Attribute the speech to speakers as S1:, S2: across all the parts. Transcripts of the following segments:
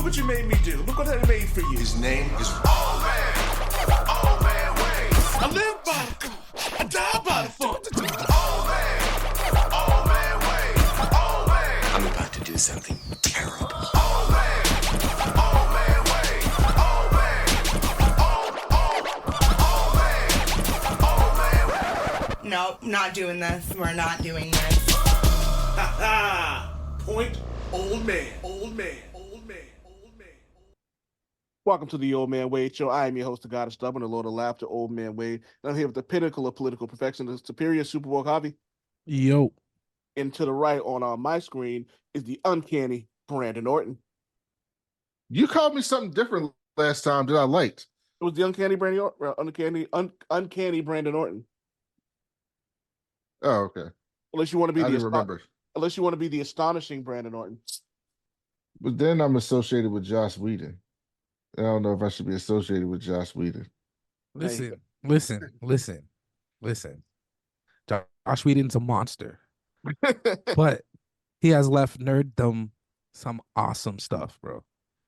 S1: what you made me do. Look what I made for you.
S2: His name is
S1: Old man Wayne. I live by the funk. I die by the funk. Old man Wayne. Old man.
S2: I'm about to do something terrible.
S1: Old man Wayne. Old man.
S3: Nope, not doing this. We're not doing this.
S1: Ha ha. Point. Old man. Old man. Old man. Old man. Welcome to the Old Man Wade Show. I am your host, the God of Stubborn, the Lord of Laughter, Old Man Wade. And I'm here with the pinnacle of political perfection, the superior Supergirl Javi.
S4: Yo.
S1: And to the right on my screen is the uncanny Brandon Orton.
S5: You called me something different last time that I liked.
S1: It was the uncanny uncanny Brandon Orton.
S5: Oh, okay.
S1: Unless you want to be
S5: I didn't remember.
S1: Unless you want to be the astonishing Brandon Orton.
S5: But then I'm associated with Joss Whedon. I don't know if I should be associated with Joss Whedon.
S4: Listen. Josh Whedon's a monster. But he has left nerddom some awesome stuff, bro.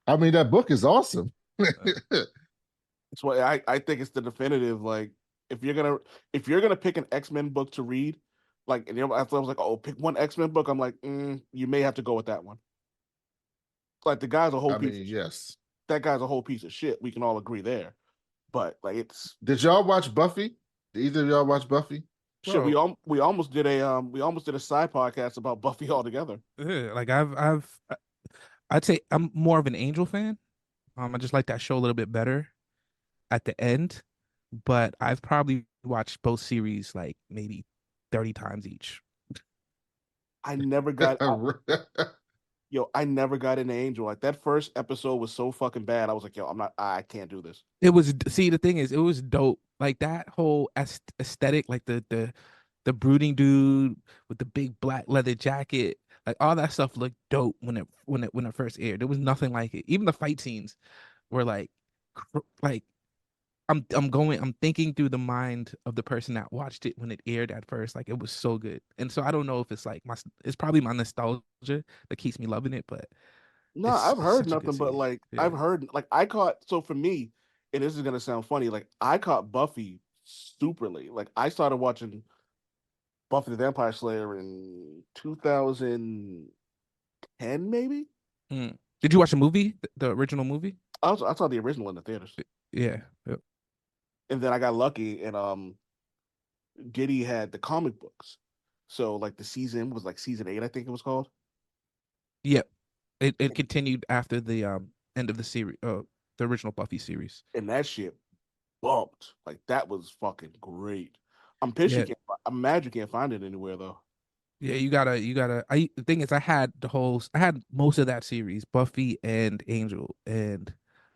S5: I mean, that book is awesome.
S1: That's why I think it's the definitive. Like, if you're gonna pick an X-Men book to read, like, and I was like, oh, pick one X-Men book. I'm like, you may have to go with that one. Like, the guy's a whole piece.
S5: Yes.
S1: That guy's a whole piece of shit. We can all agree there. But like, it's.
S5: Did y'all watch Buffy? Did either of y'all watch Buffy?
S1: Shit, we almost did a side podcast about Buffy altogether.
S4: Yeah, like I'd say I'm more of an Angel fan. I just like that show a little bit better at the end, but I've probably watched both series like maybe 30 times each.
S1: I never got I never got into Angel. Like, that first episode was so fucking bad. I was like, I can't do this.
S4: The thing is, it was dope. Like, that whole aesthetic, like the brooding dude with the big black leather jacket, like all that stuff looked dope when it first aired. There was nothing like it. Even the fight scenes were like I'm thinking through the mind of the person that watched it when it aired at first. Like, it was so good. And so I don't know if it's like it's probably my nostalgia that keeps me loving it, but
S1: no, I've heard nothing but like,
S4: yeah.
S1: I've heard, like, I caught, so for me, and this is gonna sound funny, like, I caught Buffy super late. Like, I started watching Buffy the Vampire Slayer in 2010, maybe.
S4: Did you watch the movie, the original movie?
S1: I saw the original in the theaters.
S4: Yeah. Yep.
S1: And then I got lucky, and Giddy had the comic books, so like the season was like season 8, I think it was called.
S4: Yep. It continued after the end of the series, the original Buffy series.
S1: And that shit bumped. Like, that was fucking great. I'm pissed I'm mad you can't find it anywhere though.
S4: Yeah, you gotta. The thing is, I had most of that series, Buffy and Angel, and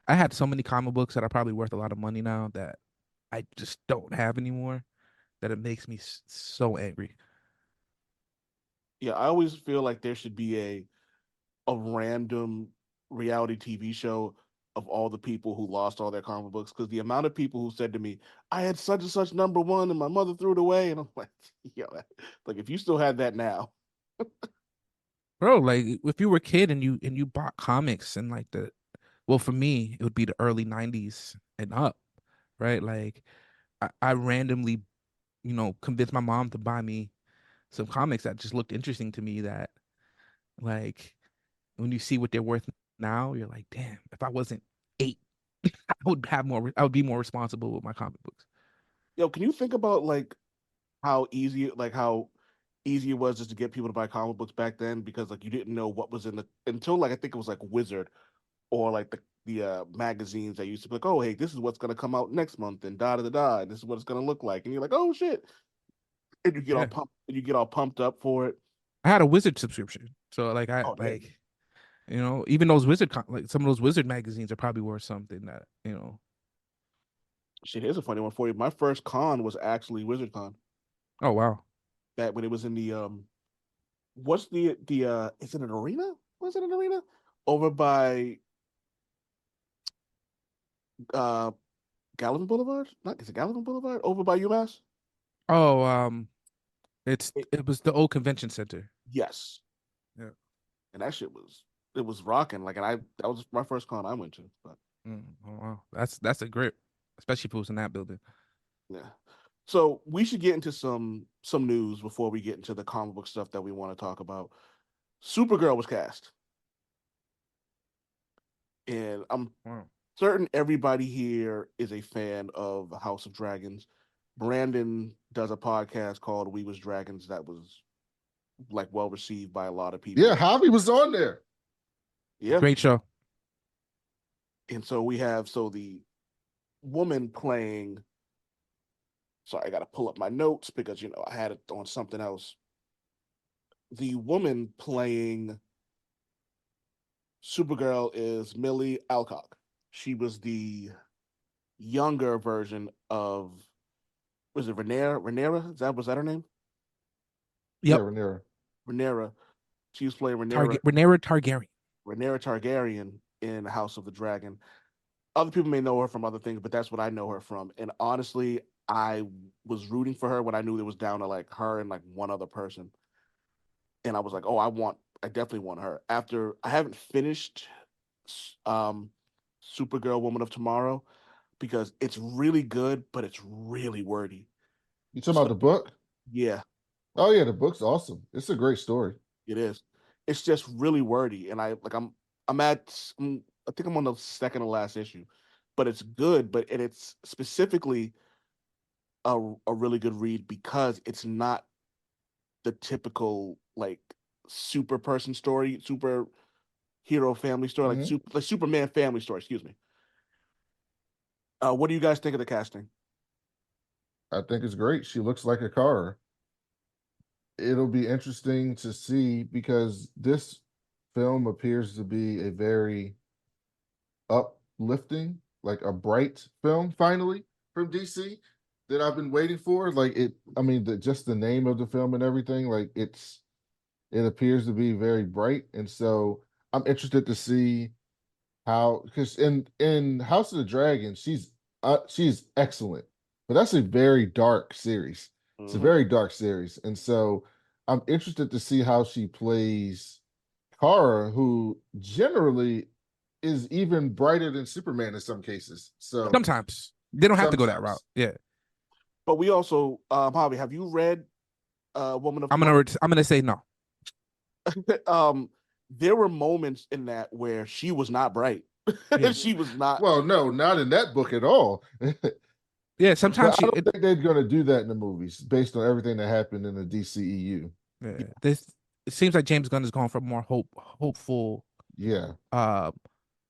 S4: I had so many comic books that are probably worth a lot of money now that I just don't have anymore. That it makes me so angry.
S1: Yeah, I always feel like there should be a random reality TV show of all the people who lost all their comic books, because the amount of people who said to me, I had such and such number one and my mother threw it away, and I'm like, like, if you still had that now.
S4: Bro, like, if you were a kid and you bought comics and like well, for me, it would be the early 90s and up, right? Like, I randomly, convinced my mom to buy me some comics that just looked interesting to me, that, like, when you see what they're worth now, you're like, damn, if I wasn't 8, I would be more responsible with my comic books.
S1: Yo, can you think about like how easy it was just to get people to buy comic books back then, because like you didn't know what was until like I think it was like Wizard or like the magazines that used to be like, oh, hey, this is what's gonna come out next month and da da da da, and this is what it's gonna look like, and you're like, oh shit, and you get all pumped up for it.
S4: I had a Wizard subscription, so like even those like some of those Wizard magazines are probably worth something that
S1: Shit, here's a funny one for you. My first con was actually WizardCon.
S4: Oh wow.
S1: That when it was in the what's the is it an arena? Was it an arena? Over by Gallivan Boulevard? Is it Gallivan Boulevard? Over by UMass?
S4: Oh, it was the old convention center.
S1: Yes.
S4: Yeah.
S1: And that shit was it was rocking. Like, and that was my first con I went to. But
S4: Oh, wow, that's a grip, especially if it was in that building.
S1: yeah. So we should get into some news before we get into the comic book stuff that we want to talk about. Supergirl was cast, and I'm
S4: Wow.
S1: certain everybody here is a fan of House of Dragons. Brandon does a podcast called We Was Dragons that was like well received by a lot of
S5: Yeah,
S1: people.
S5: Javi was on there.
S1: Yeah.
S4: Great show.
S1: And so we have the woman playing. Sorry, I got to pull up my notes because I had it on something else. The woman playing Supergirl is Millie Alcock. She was the younger version of, was it Rhaenyra? Rhaenyra? Was that her name?
S5: Yeah,
S4: Yep.
S5: Rhaenyra.
S1: Rhaenyra. She was playing Rhaenyra
S4: Rhaenyra Targaryen.
S1: Rhaenyra Targaryen in House of the Dragon. Other people may know her from other things, but that's what I know her from. And honestly, I was rooting for her when I knew it was down to like her and like one other person. And I was like, oh, I definitely want her. After I haven't finished um Supergirl Woman of Tomorrow because it's really good, but it's really wordy.
S5: You talking
S1: So
S5: about the book?
S1: yeah,
S5: Oh yeah, the book's awesome. It's a great story.
S1: it is. It's just really wordy. And I think I'm on the second to last issue, but it's good. And it's specifically a really good read because it's not the typical like super person story, super hero family story,
S5: Mhm.
S1: like Superman family story. Excuse me. What do you guys think of the casting?
S5: I think it's great. She looks like a car. It'll be interesting to see because this film appears to be a very uplifting, like a bright film finally from DC that I've been waiting for. Like it, I mean, just the name of the film and everything, like it appears to be very bright. And so I'm interested to see how, because in House of the Dragon, she's excellent, but that's a very dark series. It's a
S1: Mm-hmm.
S5: very dark series, and so I'm interested to see how she plays Kara, who generally is even brighter than Superman in some cases. So
S4: Sometimes they don't have to go that route.
S5: sometimes,
S4: Yeah.
S1: But we also, Javi, have you read Woman of
S4: I'm
S1: Tomorrow?
S4: gonna say no.
S1: um, there were moments in that where she was not bright.
S4: Yeah.
S1: She was not.
S5: well, no, not in that book at all.
S4: Yeah.
S5: But
S4: Sometimes
S5: I don't think they're going to do that in the movies based on everything that happened in the DCEU.
S4: yeah, this it seems like James Gunn is going for more hopeful,
S5: Yeah.
S4: uh,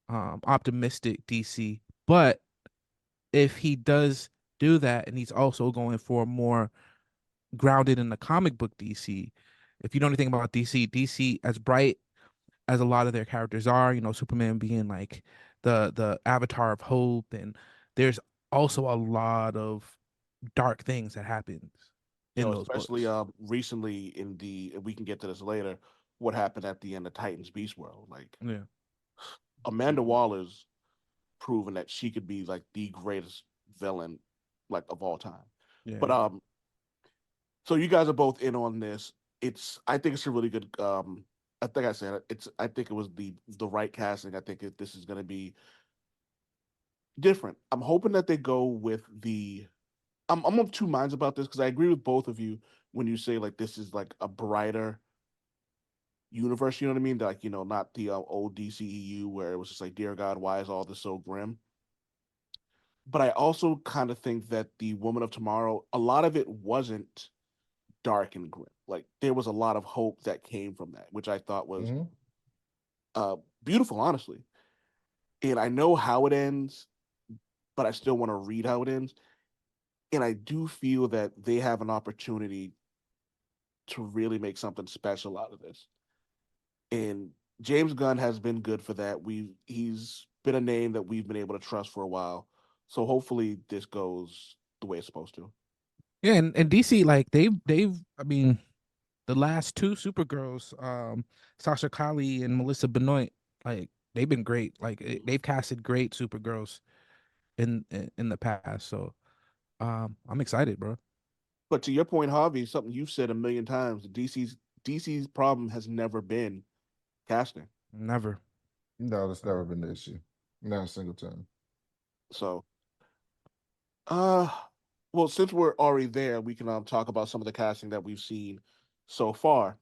S4: optimistic DC. But if he does do that, and he's also going for more grounded in the comic book DC. If you know anything about DC, as bright as a lot of their characters are, Superman being like the avatar of hope, and there's also a lot of dark things that happens in those
S1: Especially
S4: books.
S1: recently and we can get to this later, what happened at the end of Titans Beast World. Like
S4: Yeah,
S1: Amanda Waller's proven that she could be like the greatest villain like of all time.
S4: yeah,
S1: But so you guys are both in on this. I think it's a really good I think I said I think it was the right casting. I think this is going to be different. I'm hoping that they go with I'm of two minds about this because I agree with both of you when you say like this is like a brighter universe. You know what I mean? Like not the old DCEU where it was just like, dear God, why is all this so grim? But I also kind of think that the Woman of Tomorrow, a lot of it wasn't dark and grim. Like there was a lot of hope that came from that, which I thought was
S5: Mhm.
S1: uh, beautiful, honestly. And I know how it ends, but I still want to read how it ends. And I do feel that they have an opportunity to really make something special out of this. And James Gunn has been good for that. He's been a name that we've been able to trust for a while. So hopefully this goes the way it's supposed to.
S4: yeah. And DC, like they've I mean, the last two Supergirls, Sasha Kali and Melissa Benoit, like they've been great. Like they've casted great Supergirls in the past. So I'm excited, bro.
S1: But to your point, Harvey, something you've said a million times, DC's problem has never been casting.
S4: Never.
S5: No, that's never been the issue. Not a single time.
S1: So, uh, well, since we're already there, we can talk about some of the casting that we've seen so far.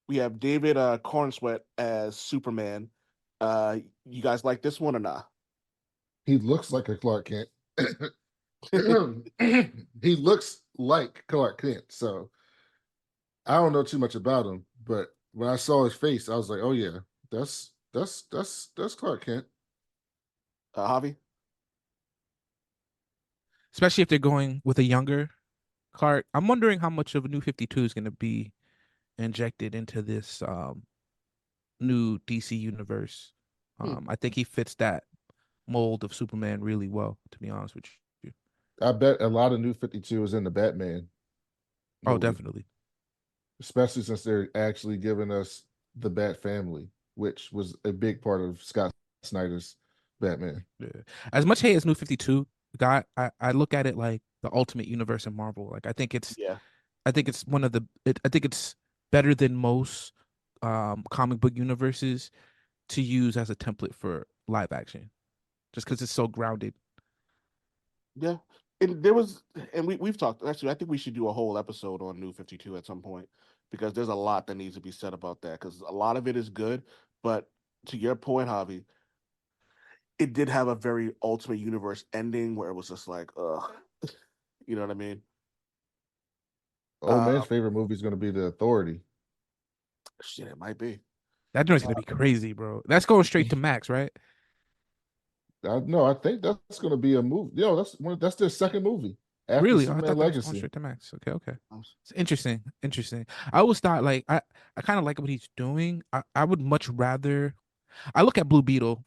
S1: We have David Cornsweet as Superman. You guys like this one or not?
S5: He looks like a Clark Kent. He looks like Clark Kent. So I don't know too much about him, but when I saw his face, I was like, "Oh yeah, that's Clark Kent."
S1: Javi?
S4: Especially if they're going with a younger Clark. I'm wondering how much of a new 52 is going to be injected into this new DC universe.
S1: Hmm.
S4: I think he fits that mold of Superman really well, to be honest with you.
S5: I bet a lot of New 52 is in the Batman
S4: Oh,
S5: movie,
S4: definitely.
S5: especially since they're actually giving us the Bat family, which was a big part of Scott Snyder's Batman.
S4: Yeah. As much hate as New 52 got, I look at it like the ultimate universe in Marvel. Like
S1: Yeah.
S4: I think it's one of I think it's better than most comic book universes to use as a template for live action, just because it's so grounded.
S1: Yeah. And there was, and we've talked, actually, I think we should do a whole episode on New 52 at some point because there's a lot that needs to be said about that because a lot of it is good. But to your point, Javi, it did have a very Ultimate Universe ending where it was just like, ugh. You know what I mean?
S5: Old
S1: Uh,
S5: man's favorite movie is going to be The Authority.
S1: Shit, it might be.
S4: That joint's
S1: Uh,
S4: gonna be crazy, bro. That's going straight to Max, right?
S5: No, I think that's going to be a movie. That's their second movie after
S4: Really? Oh, I
S5: Superman
S4: thought that was going
S5: Legacy.
S4: straight to Max. Okay, okay. It's interesting. Interesting. I always thought like I kind of like what he's doing. I would much rather I look at Blue Beetle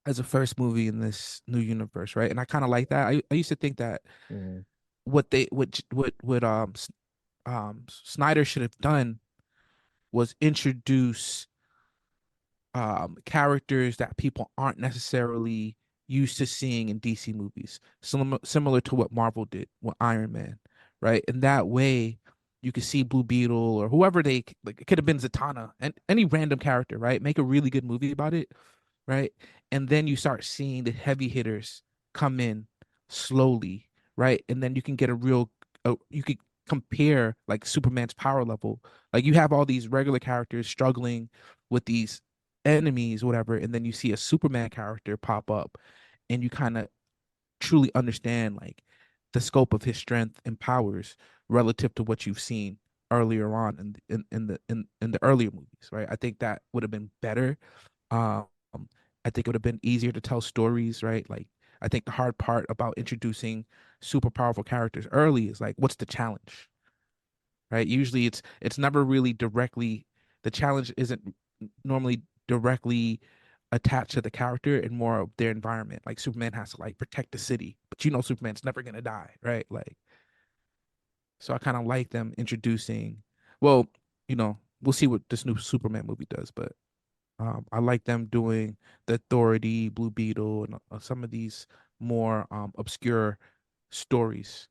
S4: as a first movie in this new universe, right? And I kind of like that. I used to think that
S5: Mhm.
S4: what Snyder should have done was introduce characters that people aren't necessarily used to seeing in DC movies, similar to what Marvel did with Iron Man, right? And that way, you could see Blue Beetle or whoever they like. It could have been Zatanna and any random character, right? Make a really good movie about it, right? And then you start seeing the heavy hitters come in slowly, right? And then you can get you could compare like Superman's power level. Like you have all these regular characters struggling with these enemies, whatever, and then you see a Superman character pop up, and you kind of truly understand like the scope of his strength and powers relative to what you've seen earlier on in the earlier movies, right? I think that would have been better. Um, I think it would have been easier to tell stories, right? Like I think the hard part about introducing super powerful characters early is like, what's the challenge, right? Usually it's never really directly the challenge isn't normally directly attached to the character and more of their environment. Like Superman has to like protect the city, but you know Superman's never gonna die, right? Like so I kind of like them introducing well, we'll see what this new Superman movie does, but I like them doing the Authority, Blue Beetle, and some of these more obscure stories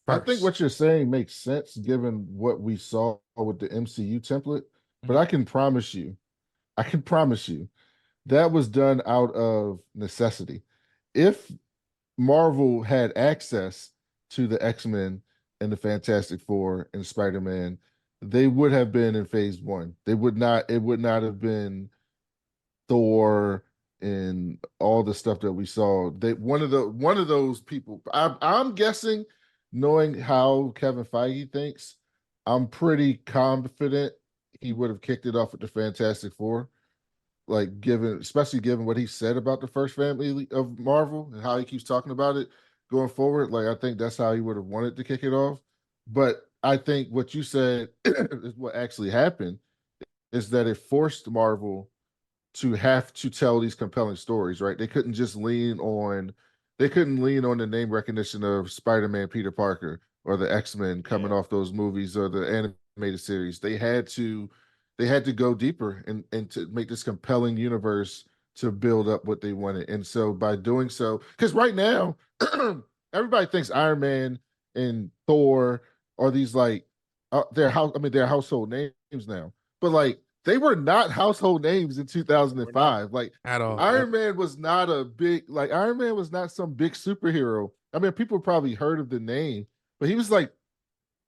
S5: I think
S4: first.
S5: what you're saying makes sense given what we saw with the MCU template, but
S4: Mhm.
S5: I can promise you that was done out of necessity. If Marvel had access to the X-Men and the Fantastic Four and Spider-Man, they would have been in phase one. It would not have been Thor and all the stuff that we saw. They one of those people. I'm guessing, knowing how Kevin Feige thinks, I'm pretty confident he would have kicked it off with the Fantastic Four. Like especially given what he said about the first family of Marvel and how he keeps talking about it going forward. Like I think that's how he would have wanted to kick it off. But I think what you said is what actually happened is that it forced Marvel to have to tell these compelling stories, right? They couldn't lean on the name recognition of Spider-Man, Peter Parker, or the X-Men coming
S1: yeah.
S5: off those movies or the animated series. They had to go deeper and to make this compelling universe to build up what they wanted. And so by doing so, because right now, everybody thinks Iron Man and Thor are these like they're household names now. But like they were not household names in
S1: We're not
S5: 2005. Like
S4: at all.
S1: Yep.
S5: Iron Man was not Iron Man was not some big superhero. I mean, people probably heard of the name, but he was like,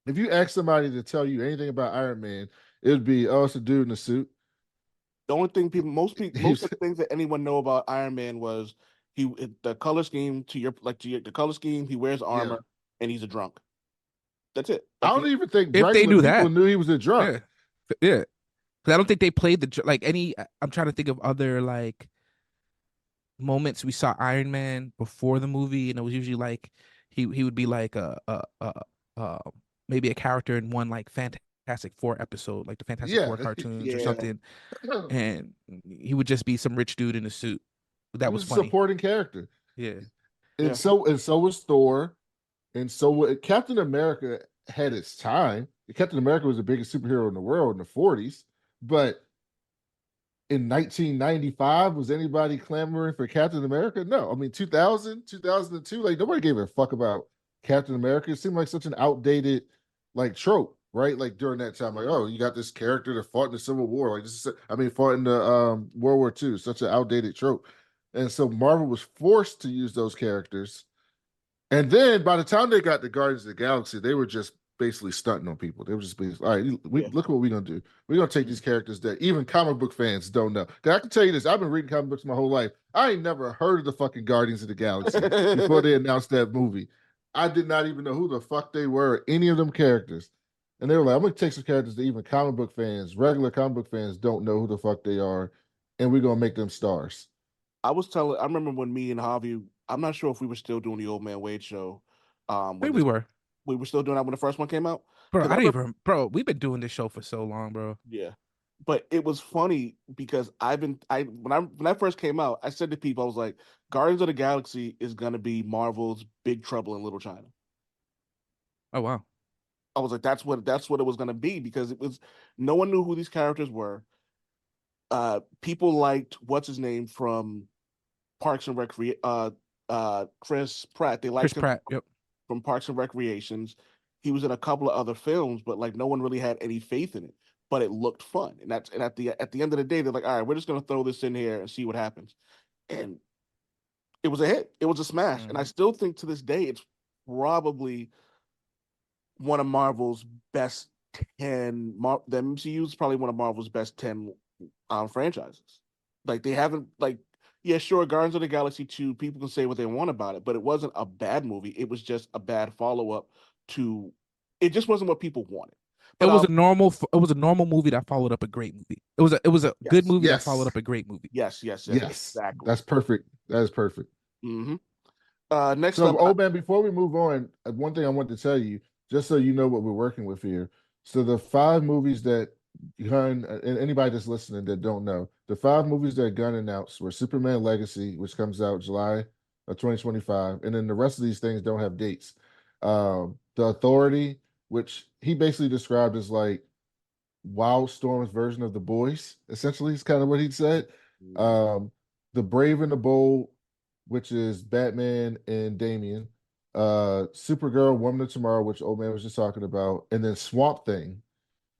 S5: if you ask somebody to tell you anything about Iron Man, it would be, oh, it's a dude in a suit.
S1: The only thing most
S5: He's
S1: of the things that anyone know about Iron Man was the color scheme the color scheme. He wears
S5: yeah.
S1: armor and he's a drunk. That's it.
S5: I
S1: Like
S5: don't even think
S4: If they
S5: regular
S4: do
S5: people
S4: that,
S5: knew he was a drunk.
S4: yeah, yeah. Because I don't think they played like any. I'm trying to think of other like moments we saw Iron Man before the movie, and it was usually like he would be like a maybe a character in one like Fantastic Four episode, like the Fantastic
S5: Yeah.
S4: Four cartoons or
S1: yeah,
S4: something, and he would just be some rich dude in a suit.
S5: He
S4: That was
S5: was a
S4: funny.
S5: supporting character.
S4: Yeah.
S1: yeah.
S5: And so was Thor. And so Captain America had its time. Captain America was the biggest superhero in the world in the 40s. But in 1995, was anybody clamoring for Captain America? No. I mean, 2000, 2002, like nobody gave a fuck about Captain America. It seemed like such an outdated like trope, right? Like during that time, like, oh, you got this character that fought in the Civil War. Like this is fought in the World War II, such an outdated trope. And so Marvel was forced to use those characters, and then by the time they got the Guardians of the Galaxy, they were just basically stunting on people. They were just basically, all right,
S1: Yeah.
S5: look what we're gonna do. We're gonna take these characters that even comic book fans don't know. Cause I can tell you this, I've been reading comic books my whole life. I ain't never heard of the fucking Guardians of the Galaxy before they announced that movie. I did not even know who the fuck they were, any of them characters. And they were like, I'm gonna take some characters that even comic book fans, regular comic book fans, don't know who the fuck they are, and we're gonna make them stars.
S1: I remember when me and Javi, I'm not sure if we were still doing the Old Man Wade show.
S4: I
S1: When
S4: think we
S1: this
S4: were.
S1: we were still doing that when the first one came out.
S4: Bro,
S1: Because
S4: I
S1: I
S4: don't
S1: remember,
S4: even bro, we've been doing this show for so long, bro.
S1: yeah. But it was funny because when I first came out, I said to people, I was like, Guardians of the Galaxy is gonna be Marvel's Big Trouble in Little China.
S4: Oh wow.
S1: I was like, that's what it was gonna be because it was no one knew who these characters were. People liked what's his name from Parks and Recreation, Chris Pratt. They
S4: Chris
S1: liked him
S4: Pratt. Yep.
S1: from Parks and Recreations. He was in a couple of other films, but like no one really had any faith in it. But it looked fun, and at the end of the day, they're like, all right, we're just gonna throw this in here and see what happens. And it was a hit. It was a smash, and I still think to this day it's probably one of Marvel's best 10. The MCU is probably one of Marvel's best 10 franchises. Like they haven't like yeah, sure, Guardians of the Galaxy 2, people can say what they want about it, but it wasn't a bad movie. It was just a bad follow-up to it just wasn't what people wanted.
S4: It
S1: But
S4: was a normal movie that followed up a great movie. It was a good
S1: yes,
S4: movie that followed
S5: Yes.
S4: up a great movie.
S1: yes,
S5: Yes.
S1: exactly.
S5: That's perfect. That is perfect.
S1: hmm Next
S5: So,
S1: up,
S5: old man, before we move on, one thing I want to tell you, just so you know what we're working with here. So, the five movies that Gunn and anybody that's listening that don't know, the five movies that Gunn announced were Superman Legacy, which comes out July of 2025, and then the rest of these things don't have dates. The Authority, which he basically described as like Wildstorm's version of The Boys, essentially, is kind of what he said. Um, The Brave and the Bold, which is Batman and Damian, Supergirl, Woman of Tomorrow, which old man was just talking about, and then Swamp Thing,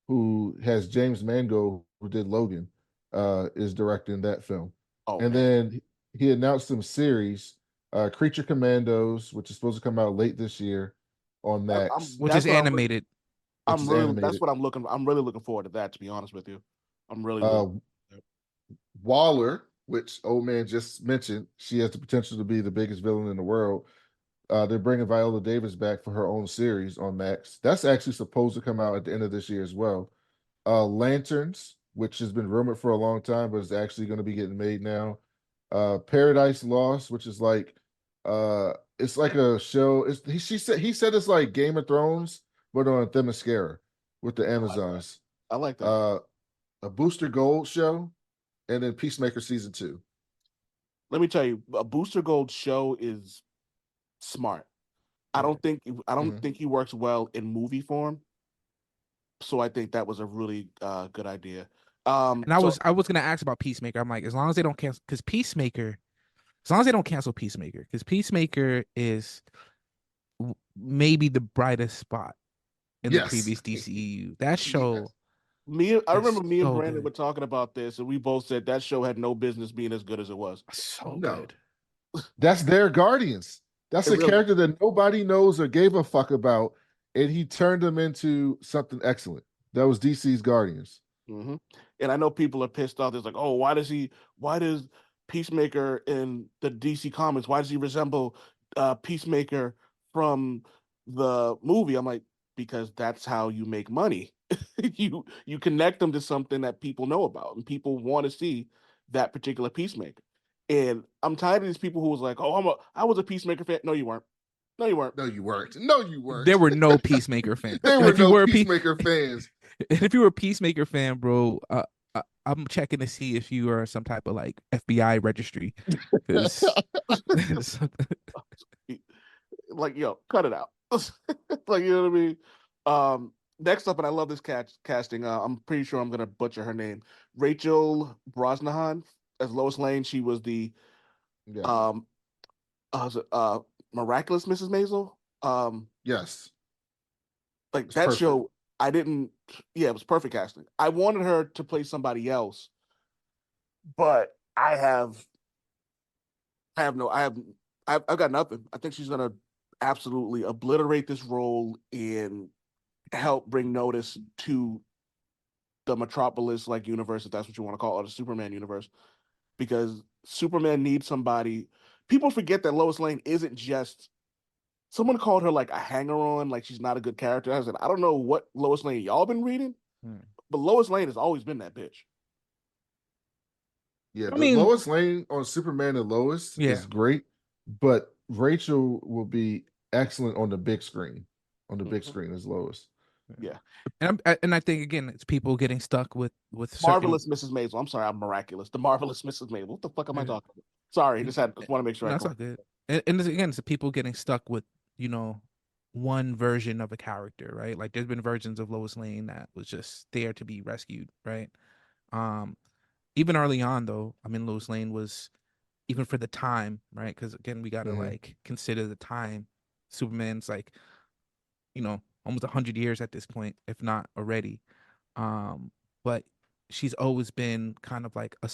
S5: who has James Mangold, who did Logan, is directing that film.
S1: oh
S5: And
S1: man,
S5: then he announced some series, Creature Commandos, which is supposed to come out late this year on Max,
S4: Which is animated.
S5: which is animated.
S1: I'm really looking forward to that, to be honest with you. I'm really,
S5: Uh,
S1: really
S5: Waller, which old man just mentioned, she has the potential to be the biggest villain in the world. They're bringing Viola Davis back for her own series on Max. That's actually supposed to come out at the end of this year as well. Lanterns, which has been rumored for a long time, but is actually going to be getting made now. Paradise Lost, which is like it's like a show. He said it's like Game of Thrones, but on Themyscira with the Amazons.
S1: I like that.
S5: Uh, a Booster Gold show, and then Peacemaker season 2.
S1: Let me tell you, a Booster Gold show is smart. I don't
S5: Mhm.
S1: think he works well in movie form. So I think that was a really good idea.
S4: And I
S1: So
S4: was gonna ask about Peacemaker. I'm like, as long as they don't cancel, because Peacemaker, as long as they don't cancel Peacemaker, because Peacemaker is maybe the brightest spot in the
S5: Yes.
S4: previous DCEU. That
S5: Yes.
S4: show
S1: I
S4: It's
S1: remember me and
S4: so
S1: Brandon
S4: good.
S1: were talking about this, and we both said that show had no business being as good as it was.
S4: So
S5: No,
S4: good.
S5: that's their Guardians. That's
S1: It
S5: a
S1: really.
S5: character that nobody knows or gave a fuck about, and he turned them into something excellent. That was DC's Guardians.
S1: Hmm. And I know people are pissed off. It's like, oh, why does Peacemaker in the DC comics, why does he resemble Peacemaker from the movie? I'm like, because that's how you make money. You connect them to something that people know about, and people want to see that particular Peacemaker. And I'm tired of these people who was like, oh, I was a Peacemaker fan. No, you weren't. No, you weren't.
S5: No, you weren't. No, you
S4: There
S5: weren't.
S4: were no Peacemaker fans.
S5: There
S4: And
S5: were
S4: if you
S5: no
S4: were a
S5: Peacemaker fans.
S4: and if you were a Peacemaker fan, bro, I'm checking to see if you are some type of like FBI registry, because
S1: Like, yo, cut it out. Like, you know what I mean? Next up, and I love this casting. I'm pretty sure I'm gonna butcher her name. Rachel Brosnahan as Lois Lane. She was the
S5: Yeah.
S1: um, was it, miraculous Mrs. Maisel.
S5: Yes.
S1: Like
S5: It's
S1: that
S5: perfect.
S1: show. I didn't. Yeah, it was perfect casting. I wanted her to play somebody else, but I have no, I have, I've got nothing. I think she's gonna absolutely obliterate this role and help bring notice to the Metropolis like universe, if that's what you want to call it, or the Superman universe, because Superman needs somebody. People forget that Lois Lane isn't just. Someone called her like a hanger on, like she's not a good character. I said, I don't know what Lois Lane y'all been reading, but Lois Lane has always been that bitch.
S5: Yeah,
S4: I
S5: the
S4: mean,
S5: Lois Lane on Superman and Lois
S4: yeah.
S5: is great, but Rachel will be excellent on the big screen. On the big
S1: Mhm.
S5: screen as Lois.
S1: Yeah.
S4: And I think again, it's people getting stuck with certain.
S1: Marvelous Mrs. Maisel. I'm sorry, I'm miraculous. The marvelous Mrs. Maisel. What the fuck am I
S4: Yeah.
S1: talking about? Sorry,
S4: And,
S1: just want to make sure I
S4: no, it's
S1: call.
S4: not good. And again, it's the people getting stuck with, you know, one version of a character, right? Like there's been versions of Lois Lane that was just there to be rescued, right? Um, Even early on, though, I mean, Lois Lane was, even for the time, right? Because again, we gotta
S5: Mm-hmm.
S4: like consider the time. Superman's like, almost 100 years at this point, if not already. But she's always been kind of like a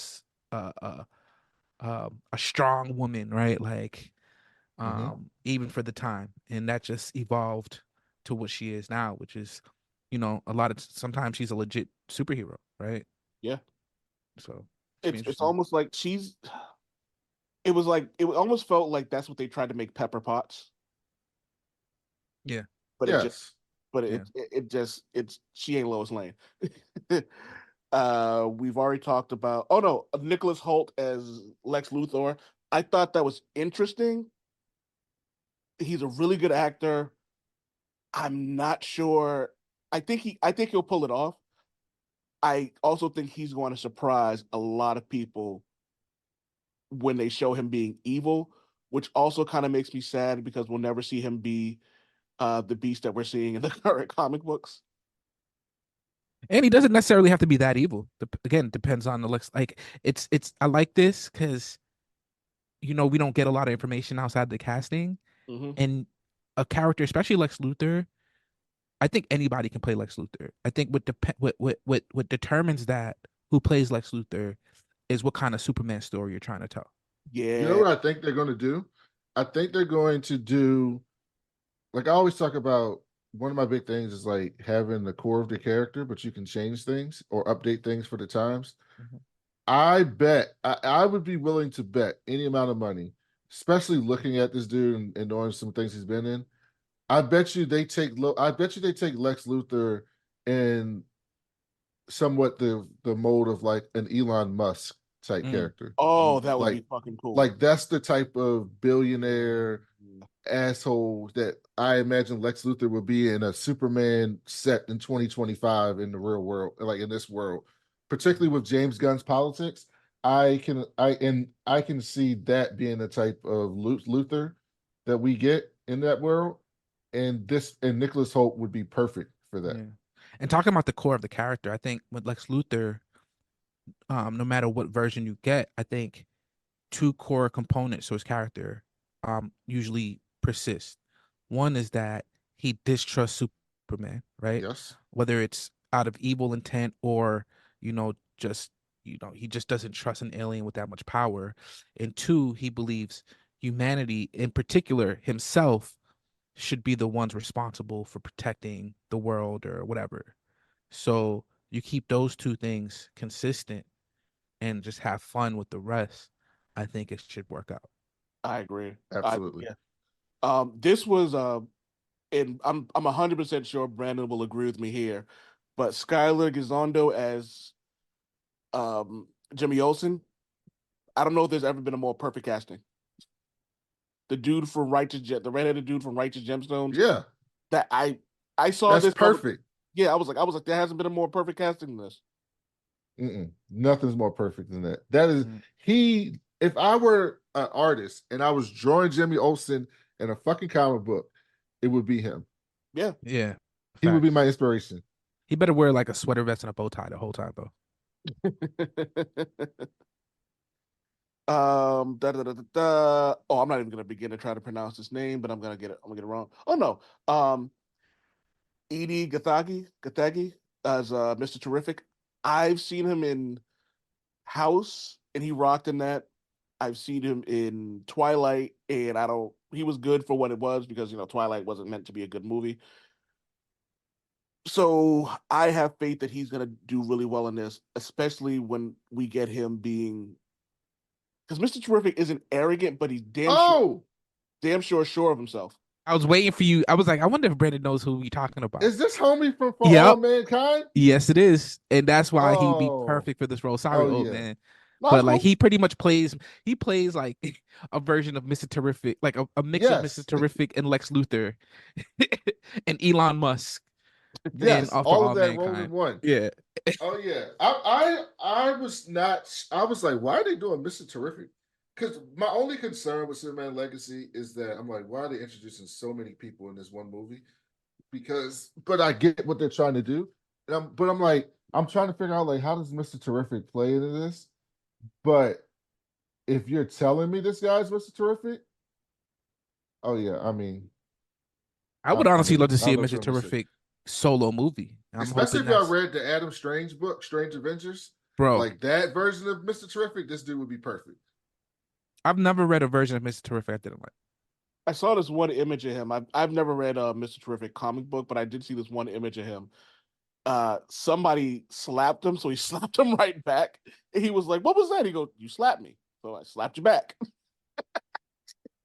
S4: strong woman, right? Like,
S5: Mm-hmm.
S4: even for the time, and that just evolved to what she is now, which is, a lot of sometimes she's a legit superhero, right?
S1: Yeah,
S4: So should be
S1: it's
S4: interesting.
S1: almost like she's. It was like it almost felt like that's what they tried to make Pepper Potts,
S4: Yeah,
S1: but it just,
S5: Yes.
S1: but
S4: yeah.
S1: it just it's she ain't Lois Lane. We've already talked about. Oh no, Nicholas Holt as Lex Luthor. I thought that was interesting. He's a really good actor. I'm not sure. I think he'll pull it off. I also think he's going to surprise a lot of people when they show him being evil, which also kind of makes me sad because we'll never see him be the beast that we're seeing in the current comic books.
S4: And he doesn't necessarily have to be that evil. Again, it depends on the looks. Like it's. I like this because we don't get a lot of information outside the casting,
S1: Mm-hmm.
S4: and a character, especially Lex Luthor. I think anybody can play Lex Luthor. I think what determines that who plays Lex Luthor is what kind of Superman story you're trying to tell.
S5: You know
S1: Yeah.
S5: what I think they're going to do? I think they're going to do, like I always talk about, one of my big things is like having the core of the character, but you can change things or update things for the times.
S4: Mhm.
S5: I bet I would be willing to bet any amount of money, especially looking at this dude and knowing some things he's been in. I bet you they take Lex Luthor in somewhat the mode of like an Elon Musk type
S4: Mm,
S5: character.
S1: Oh, that would be
S5: Like
S1: fucking cool.
S5: like that's the type of billionaire asshole that I imagine Lex Luthor would be in a Superman set in 2025 in the real world, like in this world, particularly with James Gunn's politics. I can see that being the type of Luthor that we get in that world, and Nicholas Holt would be perfect for that.
S4: yeah. And talking about the core of the character, I think with Lex Luthor, no matter what version you get, I think two core components to his character usually persist. One is that he distrusts Superman, right?
S5: Yes.
S4: Whether it's out of evil intent, or just he just doesn't trust an alien with that much power. And two, he believes humanity, in particular himself, should be the ones responsible for protecting the world or whatever. So you keep those two things consistent and just have fun with the rest. I think it should work out.
S1: I agree.
S5: Absolutely.
S1: Yeah. This was and I'm 100% sure Brandon will agree with me here, but Skylar Gisondo as Jimmy Olsen. I don't know if there's ever been a more perfect casting. The dude from the redheaded dude from Righteous Gemstones.
S5: Yeah,
S1: That I saw
S5: that's
S1: this.
S5: perfect.
S1: Yeah, I was like, there hasn't been a more perfect casting than this.
S5: Nothing's more perfect than that. That is
S4: Mm.
S5: he. If I were an artist and I was drawing Jimmy Olsen in a fucking comic book, it would be him.
S1: Yeah.
S4: Yeah.
S5: He would be
S4: Facts.
S5: my inspiration.
S4: He better wear like a sweater vest and a bow tie the whole time though.
S1: Oh, I'm not even gonna begin to try to pronounce his name, but I'm gonna get it. I'm gonna get it wrong. Oh no. Edie Gathagi as Mr. Terrific. I've seen him in House, and he rocked in that. I've seen him in Twilight, and I don't. He was good for what it was because Twilight wasn't meant to be a good movie. So I have faith that he's gonna do really well in this, especially when we get him being because Mr. Terrific isn't arrogant, but he's
S5: Oh,
S1: damn sure of himself.
S4: I was waiting for you. I was like, I wonder if Brandon knows who we talking about.
S5: is this homie from For All
S4: Yep.
S5: Mankind?
S4: Yes, it is. And that's why he'd be
S5: Oh,
S4: perfect for this role. Sorry, old
S5: yeah.
S4: man.
S1: No,
S4: But
S1: that's
S4: like
S1: cool.
S4: he plays like a version of Mr. Terrific, like a mix of Mr.
S5: Yes,
S4: Terrific and Lex Luthor and Elon Musk and
S5: yes,
S4: For
S5: all of
S4: All
S5: that rolled in
S4: Mankind.
S5: one.
S4: Yeah.
S5: Oh yeah, I was not. I was like, why are they doing Mister Terrific? Because my only concern with Superman Legacy is that I'm like, why are they introducing so many people in this one movie? But I get what they're trying to do, but I'm like, I'm trying to figure out like, how does Mister Terrific play into this? But if you're telling me this guy's Mister Terrific, oh yeah, I mean,
S4: I would honestly love to
S5: I
S4: see
S5: don't
S4: a
S5: know what
S4: Mr.
S5: you want me to say.
S4: Terrific solo movie. I'm
S5: Especially
S4: hoping
S5: if y'all
S4: that's
S5: read the Adam Strange book, Strange Adventures,
S4: bro.
S5: like that version of Mister Terrific, this dude would be perfect.
S4: I've never read a version of Mr. Terrific I didn't like.
S1: I saw this one image of him. I've never read a Mr. Terrific comic book, but I did see this one image of him. Somebody slapped him, so he slapped him right back. And he was like, "What was that?" He goes, "You slapped me, so I slapped you back." I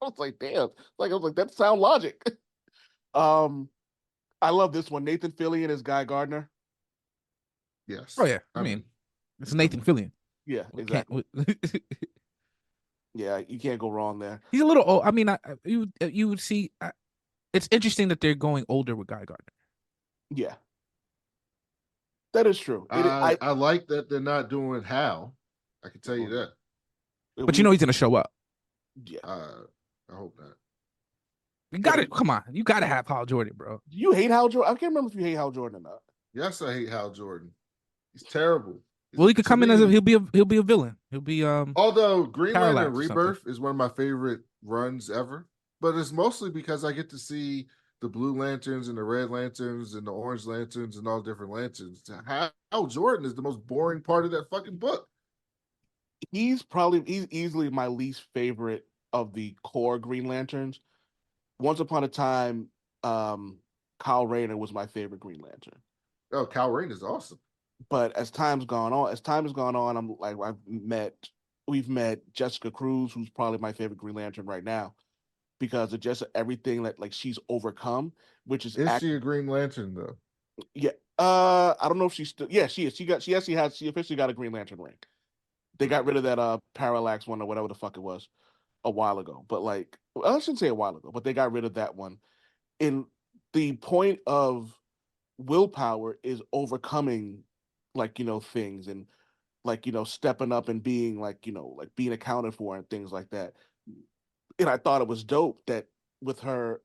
S1: was like, "Damn!" I was like, "That's sound logic." Um, I love this one. Nathan Fillion is Guy Gardner.
S5: Yes.
S4: Oh yeah. I
S5: I
S4: mean,
S5: mean,
S4: it's Nathan Fillion.
S1: Yeah,
S4: We
S1: exactly.
S4: can't.
S1: Yeah, you can't go wrong there.
S4: He's a little old. I mean, you would see. It's interesting that they're going older with Guy Gardner.
S1: Yeah, that is true.
S5: I like that they're not doing Hal. I can tell you that.
S4: But you know he's gonna show up.
S1: Yeah.
S5: I hope not.
S4: You got it. Come on, you got to have Hal Jordan, bro.
S1: Do you hate Hal Jordan? I can't remember if you hate Hal Jordan or not.
S5: Yes, I hate Hal Jordan. He's terrible.
S4: Well, he could
S5: To
S4: come in
S5: me,
S4: as he'll be a villain. He'll be
S5: although Green
S4: Parallax
S5: Lantern
S4: or something.
S5: Rebirth is one of my favorite runs ever, but it's mostly because I get to see the Blue Lanterns and the Red Lanterns and the Orange Lanterns and all different lanterns. Hal Jordan is the most boring part of that fucking book.
S1: He's easily my least favorite of the core Green Lanterns. Once upon a time, Kyle Rayner was my favorite Green Lantern.
S5: Oh, Kyle Rayner is awesome.
S1: But as time has gone on, I'm like we've met Jessica Cruz, who's probably my favorite Green Lantern right now, because of just everything that like she's overcome, which is
S5: she a Green Lantern though?
S1: Yeah. I don't know if she's still. Yeah, she is. She officially got a Green Lantern ring. They got rid of that Parallax one or whatever the fuck it was a while ago. But like, I shouldn't say a while ago, but they got rid of that one. And the point of willpower is overcoming like things and like stepping up and being like like being accounted for and things like that. And I thought it was dope that with her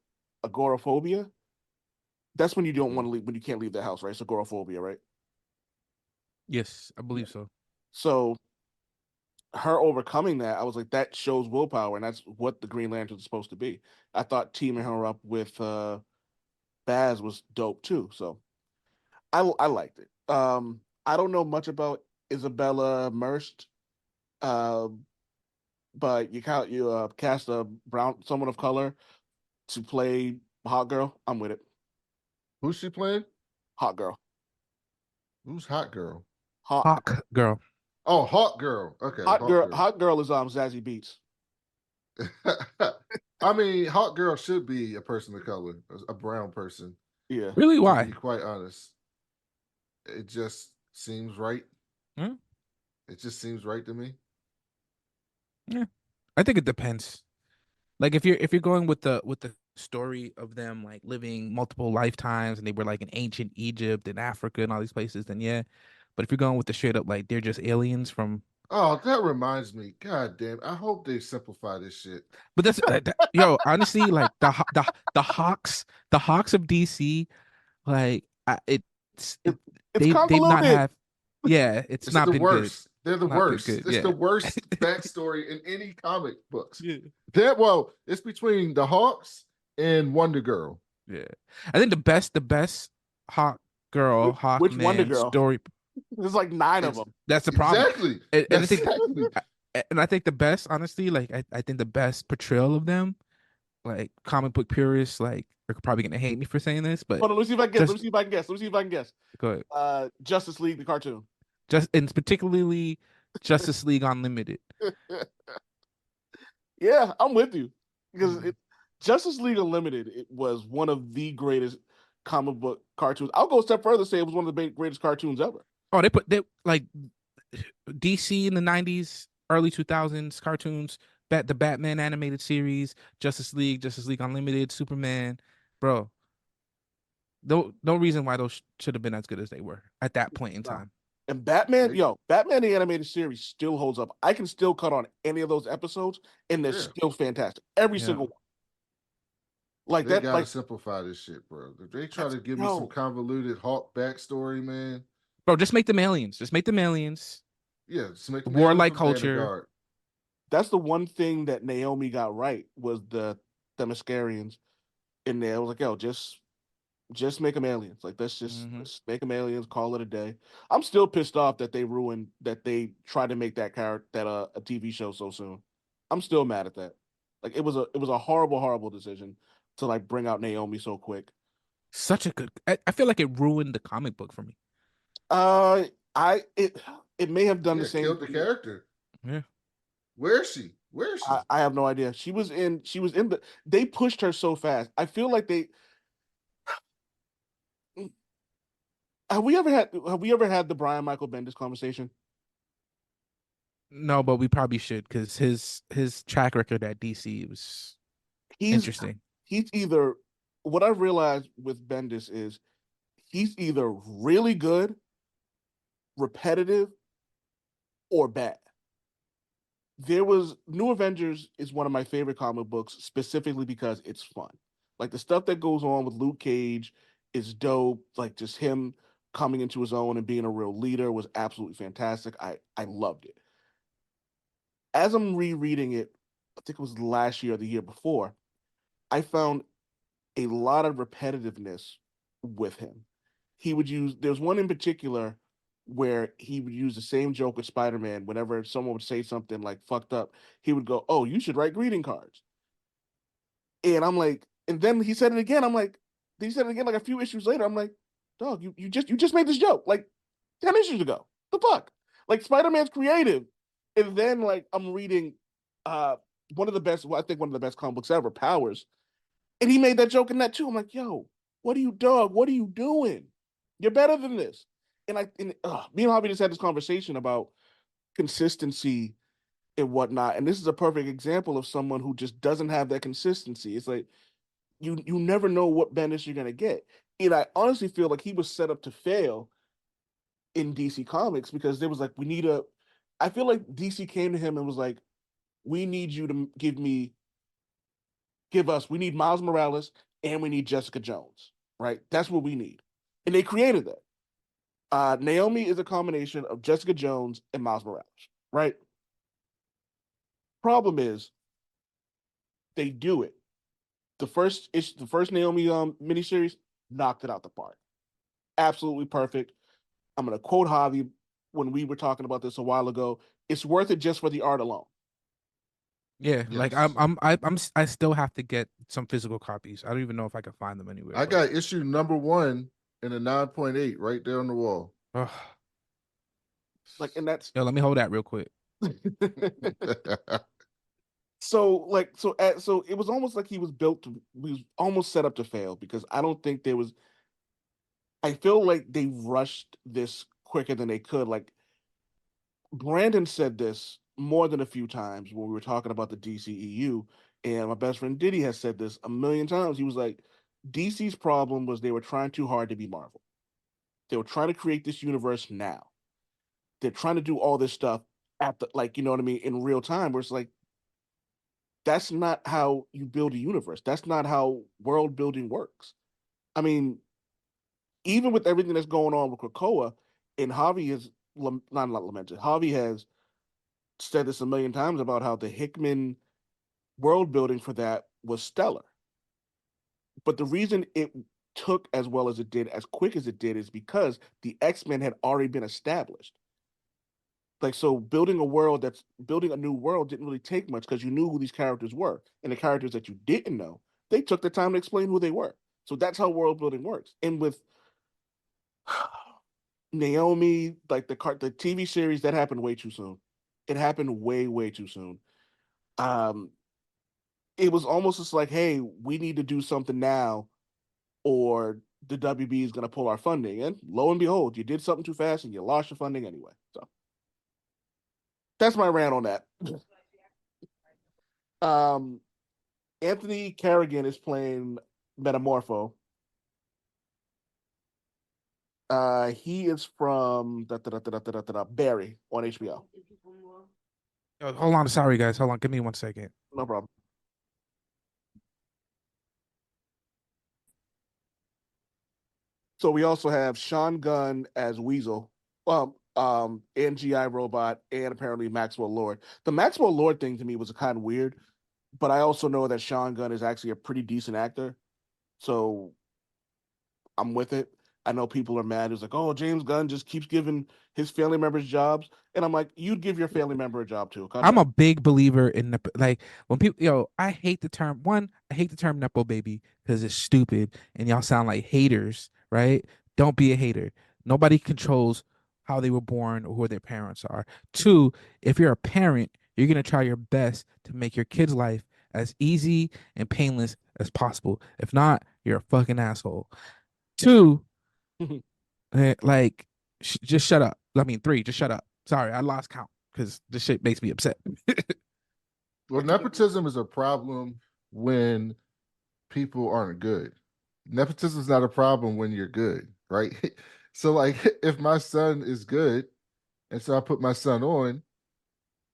S1: agoraphobia, that's when you don't want to leave, when you can't leave the house, right? It's agoraphobia, right?
S4: Yes, I believe so.
S1: So her overcoming that, I was like, that shows willpower, and that's what the Green Lantern is supposed to be. I thought teaming her up with Baz was dope too. So I liked it. I don't know much about Isabella Merced, uh, but you cast a someone of color to play Hot Girl. I'm with it.
S5: Who's she playing?
S1: Hot Girl.
S5: Who's Hot Girl?
S1: Hot
S4: Hawk girl.
S5: Oh, Hawk Girl. Okay, Hawk Girl.
S1: Hot Girl is Zazie Beats.
S5: I mean, Hawk Girl should be a person of color, a brown person.
S1: Yeah.
S4: Really?
S5: To be
S4: Why?
S5: quite honest, it just seems right.
S4: Hmm?
S5: It just seems right to me.
S4: Yeah. I think it depends. Like if you're going with the story of them like living multiple lifetimes and they were like in ancient Egypt and Africa and all these places, then yeah. But if you're going with the straight up like they're just aliens from,
S5: Oh, that reminds me. God damn! I hope they simplify this shit.
S4: but that's yo, honestly, like the Hawks of DC, like it's
S1: It,
S4: it,
S1: it's
S4: they've not
S1: convoluted.
S4: have, yeah, it's
S5: It's
S4: not
S5: the
S4: been good.
S5: worst. They're the
S4: Not been
S5: worst.
S4: good.
S5: It's the
S4: Yeah.
S5: worst backstory in any comic books.
S4: Yeah.
S5: Well, it's between the Hawks and Wonder Girl.
S4: Yeah. I think the best Hawk girl,
S1: Which Wonder
S4: Hawkman
S1: Girl?
S4: story.
S1: There's like 9 of
S5: It's
S1: them.
S4: That's the problem.
S5: exactly,
S4: And I think
S5: exactly.
S4: and I think the best, honestly, like I think the best portrayal of them, like comic book purists, like are probably gonna hate me for saying this, but
S1: Hold on, let me see if I can guess.
S4: just
S1: Let me see if I can guess. Let me see if I can guess.
S4: go ahead.
S1: Justice League, the cartoon.
S4: Just and particularly Justice League Unlimited.
S1: Yeah, I'm with you because
S4: Mhm.
S1: Justice League Unlimited. It was one of the greatest comic book cartoons. I'll go a step further. Say it was one of the greatest cartoons ever.
S4: Oh, they like DC in the 90s, early 2000s cartoons, the Batman animated series, Justice League Unlimited, Superman, bro. No reason why those should have been as good as they were at that point in
S1: Wow.
S4: time.
S1: And Batman the animated series still holds up. I can still cut on any of those episodes, and they're
S5: Yeah,
S1: still fantastic. Every
S4: Yeah.
S1: single one. Like
S5: they
S1: that.
S5: gotta
S1: Like
S5: simplify this shit, bro. If they try
S1: that's
S5: to give me some
S1: no.
S5: convoluted Hawk backstory, man.
S4: Bro, just make them aliens. Just make them aliens.
S5: Yeah, just make them aliens
S4: Warlike
S5: from
S4: culture.
S5: Vanguard.
S1: That's the one thing that Naomi got right was the Mascarians in there. I was like, yo, just make them aliens. Like
S4: Mhm.
S1: let's make them aliens. Call it a day. I'm still pissed off that they tried to make that character a TV show so soon. I'm still mad at that. Like it was a horrible decision to like bring out Naomi so quick.
S4: Such a good. I feel like it ruined the comic book for me.
S1: Uh, I it may have done the
S5: Yeah,
S1: same
S5: killed the
S1: thing.
S5: character.
S4: Yeah.
S5: Where is she? Where is she?
S1: I have no idea. She was in the they pushed her so fast. I feel like they have we ever had the Brian Michael Bendis conversation?
S4: No, but we probably should because his track record at DC was
S1: He's
S4: interesting.
S1: he's either what I've realized with Bendis is he's either really good, repetitive, or bad. There was New Avengers is one of my favorite comic books specifically because it's fun. Like the stuff that goes on with Luke Cage is dope. Like just him coming into his own and being a real leader was absolutely fantastic. I loved it. As I'm rereading it, I think it was last year or the year before, I found a lot of repetitiveness with him. He would use there's one in particular where he would use the same joke with Spider-Man whenever someone would say something like fucked up, he would go, "Oh, you should write greeting cards." And I'm like, and then he said it again. I'm like, then he said it again like a few issues later. I'm like, dog, you just made this joke like 10 issues ago. The fuck? Like Spider-Man's creative. And then like I'm reading uh one of the best, well, I think one of the best comic books ever, Powers, and he made that joke in that too. I'm like, yo, what are you, dog? What are you doing? You're better than this. Me and Hobby just had this conversation about consistency and whatnot. And this is a perfect example of someone who just doesn't have that consistency. It's like you never know what Bendis you're gonna get. And I honestly feel like he was set up to fail in DC Comics because there was like, I feel like DC came to him and was like, we need you to we need Miles Morales and we need Jessica Jones, right? That's what we need. And they created that. Naomi is a combination of Jessica Jones and Miles Morales, right? Problem is, they do it. The first Naomi miniseries knocked it out the park. absolutely perfect. I'm gonna quote Javi when we were talking about this a while ago. It's worth it just for the art alone.
S4: Yeah, like
S5: Yes.
S4: I still have to get some physical copies. I don't even know if I can find them anywhere.
S5: I
S4: But
S5: got issue number 1 in a 9.8 right there on the wall.
S4: ugh.
S1: Like, and that's
S4: Yo, let me hold that real quick.
S1: so it was almost like he was almost set up to fail because I don't think there was. I feel like they rushed this quicker than they could. Like Brandon said this more than a few times when we were talking about the DCEU, and my best friend Diddy has said this a million times. He was like, DC's problem was they were trying too hard to be Marvel. They were trying to create this universe now. They're trying to do all this stuff at the like, you know what I mean, in real time. Where it's like, that's not how you build a universe. That's not how world building works. I mean, even with everything that's going on with Krakoa, and Javi is not lamented. Javi has said this a million times about how the Hickman world building for that was stellar. But the reason it took as well as it did, as quick as it did, is because the X-Men had already been established. Like, so building a new world didn't really take much because you knew who these characters were. And the characters that you didn't know, they took the time to explain who they were. So that's how world building works. And with Naomi, like the TV series, that happened way too soon. It happened way too soon. Um, it was almost just like, hey, we need to do something now, or the WB is going to pull our funding. And lo and behold, you did something too fast and you lost your funding anyway. So that's my rant on that. um, Anthony Carrigan is playing Metamorpho. He is from Barry on HBO.
S4: Yo, hold on, sorry guys, hold on, give me 1 second.
S1: No problem. So we also have Sean Gunn as Weasel, and GI Robot, and apparently Maxwell Lord. The Maxwell Lord thing to me was kind of weird, but I also know that Sean Gunn is actually a pretty decent actor, so I'm with it. I know people are mad. It's like, oh, James Gunn just keeps giving his family members jobs, and I'm like, you'd give your family member a job too. Calm
S4: I'm a
S1: down.
S4: big believer in like when people I hate the term I hate the term nepo baby because it's stupid and y'all sound like haters, right? Don't be a hater. Nobody controls how they were born or who their parents are. Two, if you're a parent, you're gonna try your best to make your kid's life as easy and painless as possible. If not, you're a fucking asshole. Two, like just shut up. I mean, three, just shut up. Sorry, I lost count because this shit makes me upset.
S5: Well, nepotism is a problem when people aren't good. Nepotism is not a problem when you're good, right? So, like, if my son is good, and so I put my son on,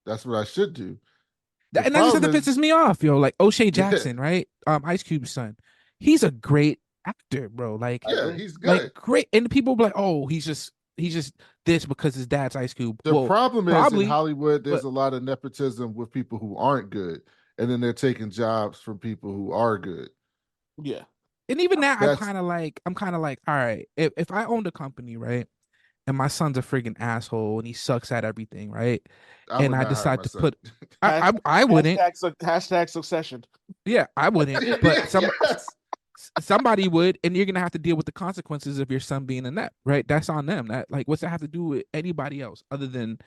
S5: that's what I should do. The
S4: And that's just
S5: problem
S4: that
S5: is,
S4: pisses me off, yo. Like O'Shea
S5: yeah,
S4: Jackson, right? Ice Cube's son. He's a great actor, bro.
S1: I
S5: yeah,
S1: agree.
S5: he's
S4: Like
S5: good.
S4: great. And people be like, oh, he's just this because his dad's Ice Cube.
S5: The
S4: Well,
S5: problem is in
S4: probably,
S5: Hollywood, there's
S4: but
S5: a lot of nepotism with people who aren't good, and then they're taking jobs from people who are good.
S1: Yeah.
S4: and even that
S5: That's
S4: I'm kind of like, all right, if I owned a company, right, and my son's a friggin' asshole and he sucks at everything, right,
S5: I
S4: and
S5: would
S4: I
S5: not hire
S4: decide
S5: my
S4: to
S5: son.
S4: put, I wouldn't,
S1: Hashtag succession.
S4: yeah, I wouldn't, but
S5: Yes.
S4: somebody would, and you're gonna have to deal with the consequences of your son being a net, right? That's on them. That like, what's that have to do with anybody else other than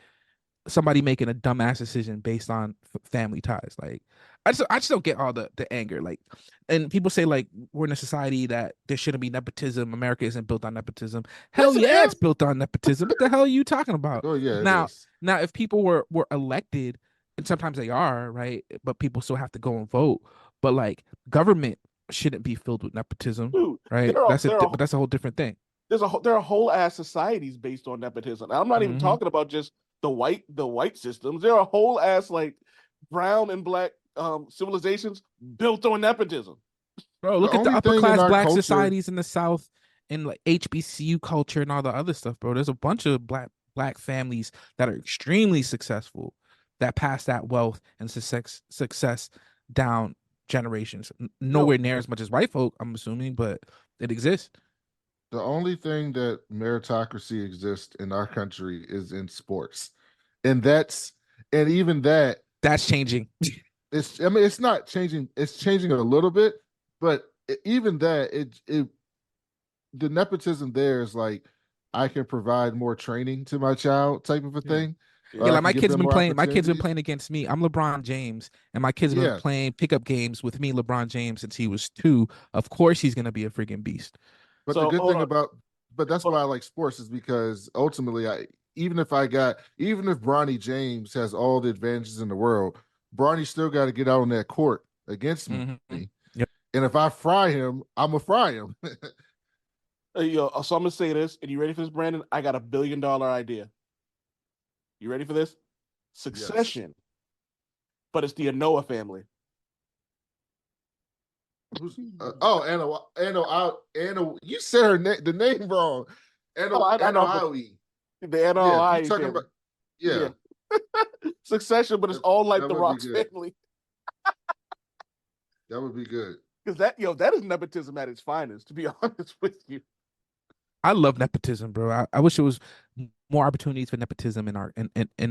S4: somebody making a dumbass decision based on family ties? Like, I just don't get all the anger. Like, and people say like we're in a society that there shouldn't be nepotism. America isn't built on nepotism.
S5: Yes,
S4: Hell
S5: it
S4: yeah, it's
S5: is.
S4: built on nepotism. What the hell are you talking about?
S5: Oh yeah, it
S4: Now,
S5: is.
S4: now, if people were elected, and sometimes they are, right, but people still have to go and vote. But like government shouldn't be filled with nepotism,
S1: Dude,
S4: right? But that's a whole different thing.
S1: there are whole ass societies based on nepotism. And I'm not even
S4: Hmm.
S1: talking about just the white systems. There are whole ass like brown and black civilizations built on nepotism.
S4: Bro,
S5: The
S4: look at the
S5: only
S4: upper
S5: thing in
S4: class
S5: our
S4: black
S5: culture,
S4: societies in the South and like HBCU culture and all the other stuff, bro. There's a bunch of black families that are extremely successful that pass that wealth and success down generations.
S1: You know,
S4: Nowhere near as much as white folk, I'm assuming, but it exists.
S5: The only thing that meritocracy exists in our country is in sports. And that's and even that
S4: That's changing.
S5: it's I mean it's not changing, it's changing a little bit, but even that it the nepotism there is like I can provide more training to my child type of a
S1: Yeah.
S5: thing.
S4: Yeah,
S5: I
S1: Yeah.
S4: like
S5: can give them more
S4: my kids been
S5: opportunities.
S4: playing against me. I'm LeBron James, and my kids been
S5: Yeah.
S4: playing pickup games with me, LeBron James, since he was 2. Of course, he's gonna be a freaking beast.
S5: But the
S1: So
S5: good
S1: hold
S5: thing
S1: on.
S5: about but that's
S1: Hold
S5: why I like sports is because ultimately even if Bronny James has all the advantages in the world, Bronny still got to get out on that court against me.
S4: Mm-hmm.
S5: And if I fry him, I'm gonna fry him.
S1: So I'm gonna say this, and you ready for this, Brandon? I got $1 billion idea. You ready for this?
S5: Yes.
S1: Succession, but it's the Anoa family.
S5: Who's oh Anna, you said the name wrong.
S1: Oh, I
S5: Anna
S1: know, but
S5: Howie.
S1: the
S5: Yeah, you
S1: NOI
S5: talking about
S1: family.
S5: yeah.
S1: Yeah, Succession, but it's all like
S5: That
S1: the
S5: would be
S1: Rock's
S5: good.
S1: family.
S5: That would be good.
S1: Because that is nepotism at its finest. To be honest with you.
S4: I love nepotism, bro. I wish it was more opportunities for nepotism in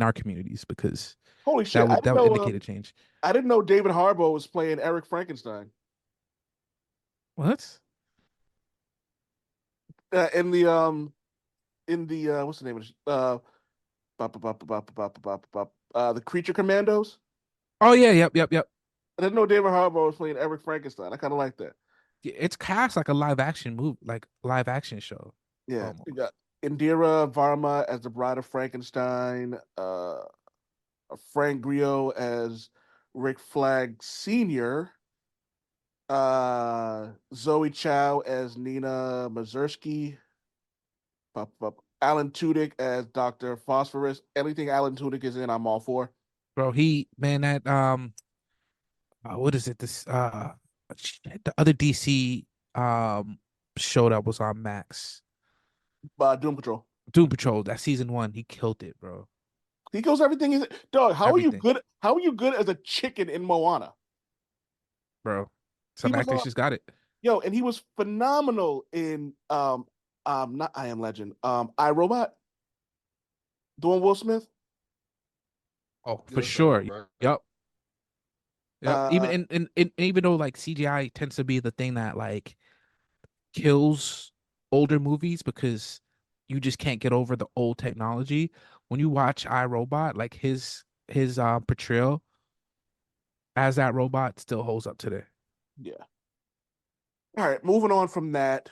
S4: our communities because
S1: Holy shit!
S4: that would indicate a change.
S1: I didn't know David Harbour was playing Eric Frankenstein
S4: What?
S1: in the what's the name of it? The Creature Commandos.
S4: Oh yeah, yep.
S1: I didn't know David Harbour was playing Eric Frankenstein. I kind of like that.
S4: Yeah, it's cast like a live action movie, like live action show
S1: Yeah, we
S4: almost.
S1: got Indira Varma as the Bride of Frankenstein. Frank Grillo as Rick Flag Senior. Zoe Chow as Nina Mazursky. Alan Tudyk as Dr. Phosphorus. Anything Alan Tudyk is in, I'm all for.
S4: Bro, he man that what is it? This the other DC um show that was on Max.
S1: Doom Patrol.
S4: Doom Patrol, that season 1, he killed it, bro.
S1: He goes everything. Dog. How are you
S4: Everything,
S1: good? How are you good as a chicken in Moana?
S4: bro.
S1: He
S4: Some
S1: was
S4: actors
S1: on
S4: just got it.
S1: and he was phenomenal in not I Am Legend. I Robot, doing Will Smith.
S4: Oh, for
S5: Yes, I know,
S4: sure.
S5: right?
S4: Yep. Yep. Even
S1: Uh,
S4: even though like CGI tends to be the thing that like kills older movies because you just can't get over the old technology. When you watch iRobot, like his portrayal as that robot still holds up today.
S1: yeah. All right, moving on from that.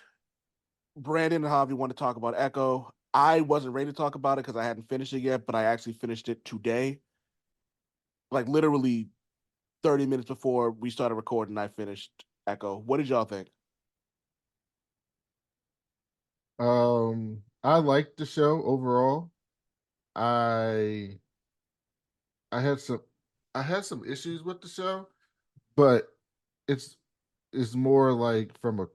S1: Brandon and Javi want to talk about Echo. I wasn't ready to talk about it because I hadn't finished it yet, but I actually finished it today. Like literally 30 minutes before we started recording, I finished Echo. What did y'all think?
S5: I liked the show overall. I I had some I had some issues with the show, but it's it's more like from a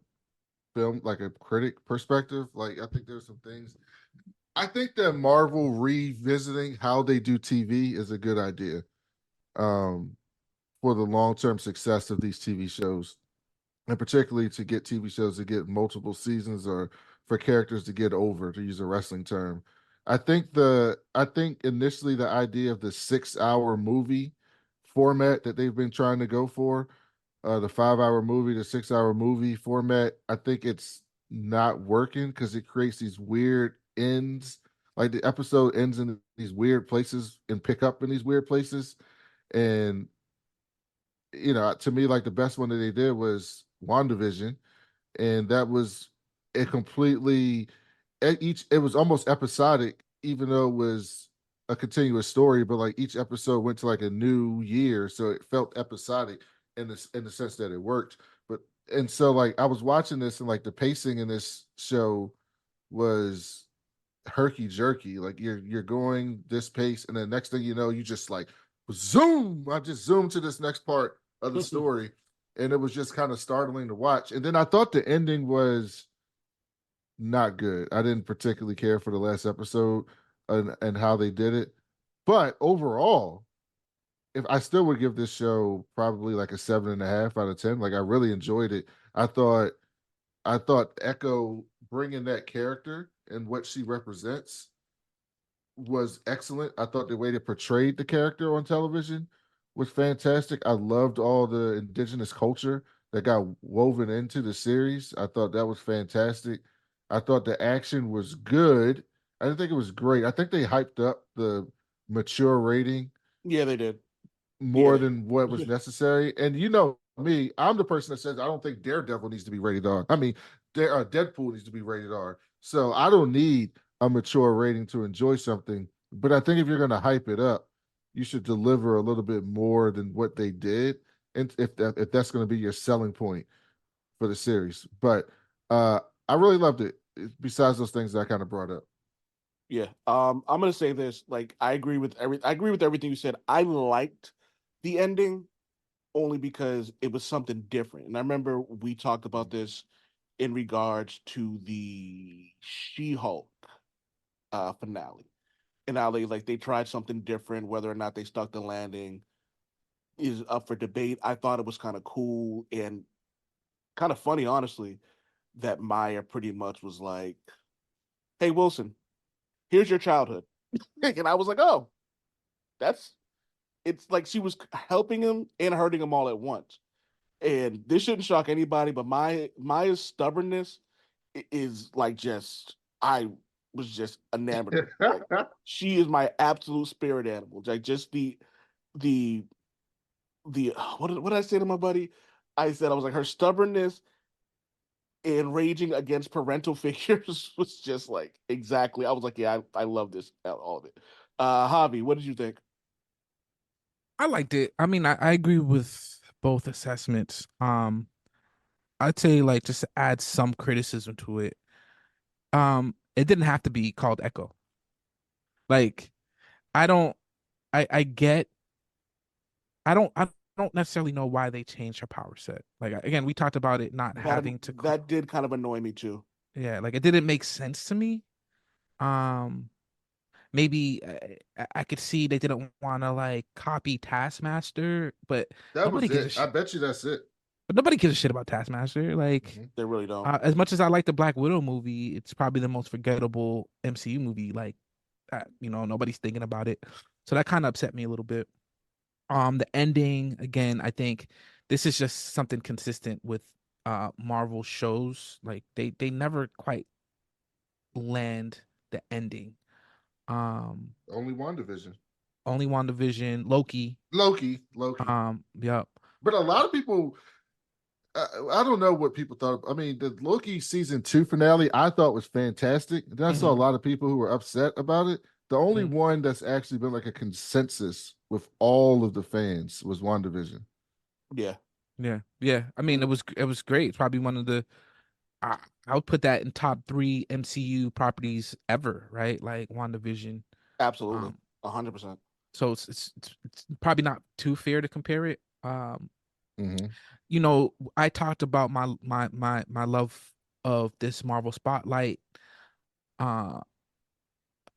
S5: film, like a critic perspective. Like I think there's some things. I think that Marvel revisiting how they do TV is a good idea. Um, for the long term success of these TV shows, and particularly to get TV shows to get multiple seasons or for characters to get over, to use a wrestling term. I think initially the idea of the 6 hour movie format that they've been trying to go for, the 5 hour movie, the 6 hour movie format, I think it's not working because it creates these weird ends. Like the episode ends in these weird places and pick up in these weird places. And to me, like the best one that they did was WandaVision, and that was a completely it was almost episodic, even though it was a continuous story. But like each episode went to like a new year, so it felt episodic in the sense that it worked. But and so like I was watching this, and like the pacing in this show was herky jerky. Like you're going this pace, and then next thing you know, you just like zoom. I just zoomed to this next part of the story, and it was just kind of startling to watch. And then I thought the ending was not good. I didn't particularly care for the last episode and how they did it, but overall, if I still would give this show probably like a 7.5 out of 10. Like I really enjoyed it. I thought Echo bringing that character and what she represents was excellent. I thought the way they portrayed the character on television was fantastic. I loved all the indigenous culture that got woven into the series. I thought that was fantastic. I thought the action was good. I didn't think it was great. I think they hyped up the mature rating
S1: Yeah, they did. Yeah,
S5: more than what was necessary. And you know me, I'm the person that says I don't think Daredevil needs to be rated R. I mean, Deadpool needs to be rated R. So I don't need a mature rating to enjoy something. But I think if you're going to hype it up, you should deliver a little bit more than what they did, and if that's going to be your selling point for the series. But uh, I really loved it. Besides those things that I kind of brought up.
S1: yeah. I'm gonna say this. Like, I agree with everything you said. I liked the ending only because it was something different. And I remember we talked about this in regards to the She-Hulk finale. And how they tried something different, whether or not they stuck the landing is up for debate. I thought it was kind of cool and kind of funny, honestly, that Maya pretty much was like, "Hey Wilson, here's your childhood," and I was like, "Oh, that's." It's like she was helping him and hurting him all at once. And this shouldn't shock anybody, but Maya's stubbornness is like just I was just enamored with. Like, she is my absolute spirit animal. Like just the what did I say to my buddy? I said I was like her stubbornness and raging against parental figures was just like exactly. I was like, yeah, I love this all of it. Javi, what did you think?
S4: I liked it. I mean, I agree with both assessments. I'd say like just to add some criticism to it. It didn't have to be called Echo. Like, I don't I get I don't necessarily know why they changed her power set. Like again, we talked about it not
S1: That
S4: having to
S1: that did kind of annoy me too.
S4: yeah, like it didn't make sense to me. Um maybe I could see they didn't want to like copy Taskmaster, but
S5: That
S4: nobody
S5: was
S4: gives a
S5: it. I
S4: shit.
S5: bet you that's it.
S4: But nobody gives a shit about Taskmaster. Like,
S5: Mhm.
S1: They really don't.
S4: as much as I like the Black Widow movie, it's probably the most forgettable MCU movie. Like, nobody's thinking about it, so that kind of upset me a little bit. The ending again, I think this is just something consistent with Marvel shows. Like, they never quite land the ending. Um,
S5: Only WandaVision.
S4: only WandaVision, Loki.
S5: Loki.
S4: Yep.
S5: But a lot of people, I don't know what people thought. I mean, the Loki season 2 finale I thought was fantastic. Then I saw a
S4: Hmm.
S5: lot of people who were upset about it. The only one that's actually been like a consensus with all of the fans was WandaVision.
S1: Yeah,
S4: Yeah, yeah. I mean, it was great. It's probably one of the I, I would put that in top three MCU properties ever, right? Like WandaVision.
S1: absolutely,
S4: Um,
S1: 100%.
S4: so it's probably not too fair to compare it.
S5: Mm-hmm.
S4: I talked about my love of this Marvel Spotlight, uh,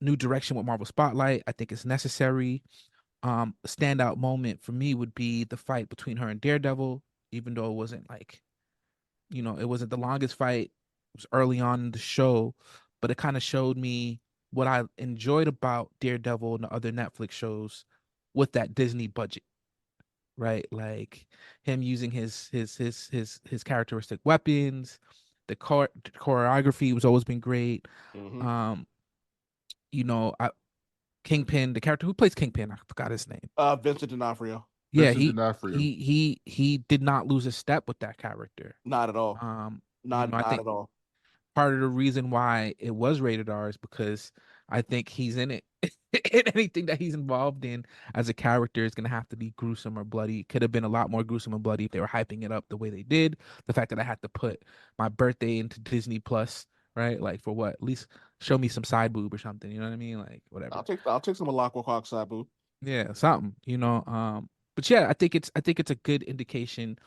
S4: new direction with Marvel Spotlight. I think it's necessary. A standout moment for me would be the fight between her and Daredevil, even though it wasn't like it wasn't the longest fight. It was early on in the show, but it kind of showed me what I enjoyed about Daredevil and the other Netflix shows with that Disney budget, right? Like him using his characteristic weapons, the choreography was always been great.
S1: Hmm.
S4: Um, I Kingpin, the character who plays Kingpin, I forgot his name.
S1: Vincent D'Onofrio,
S4: Yeah,
S5: Vincent
S4: he
S5: D'Onofrio.
S4: he he he did not lose a step with that character.
S1: not at all.
S4: Um, I
S1: Not
S4: think
S1: at all.
S4: part of the reason why it was rated R is because I think he's in it. And anything that he's involved in as a character is gonna have to be gruesome or bloody. Could have been a lot more gruesome and bloody if they were hyping it up the way they did. The fact that I had to put my birthday into Disney Plus, right? Like for what? At least show me some side boob or something. You know what I mean? Like whatever.
S1: I'll take some Alcock Sabu.
S4: Yeah, something. But yeah, I think it's a good indication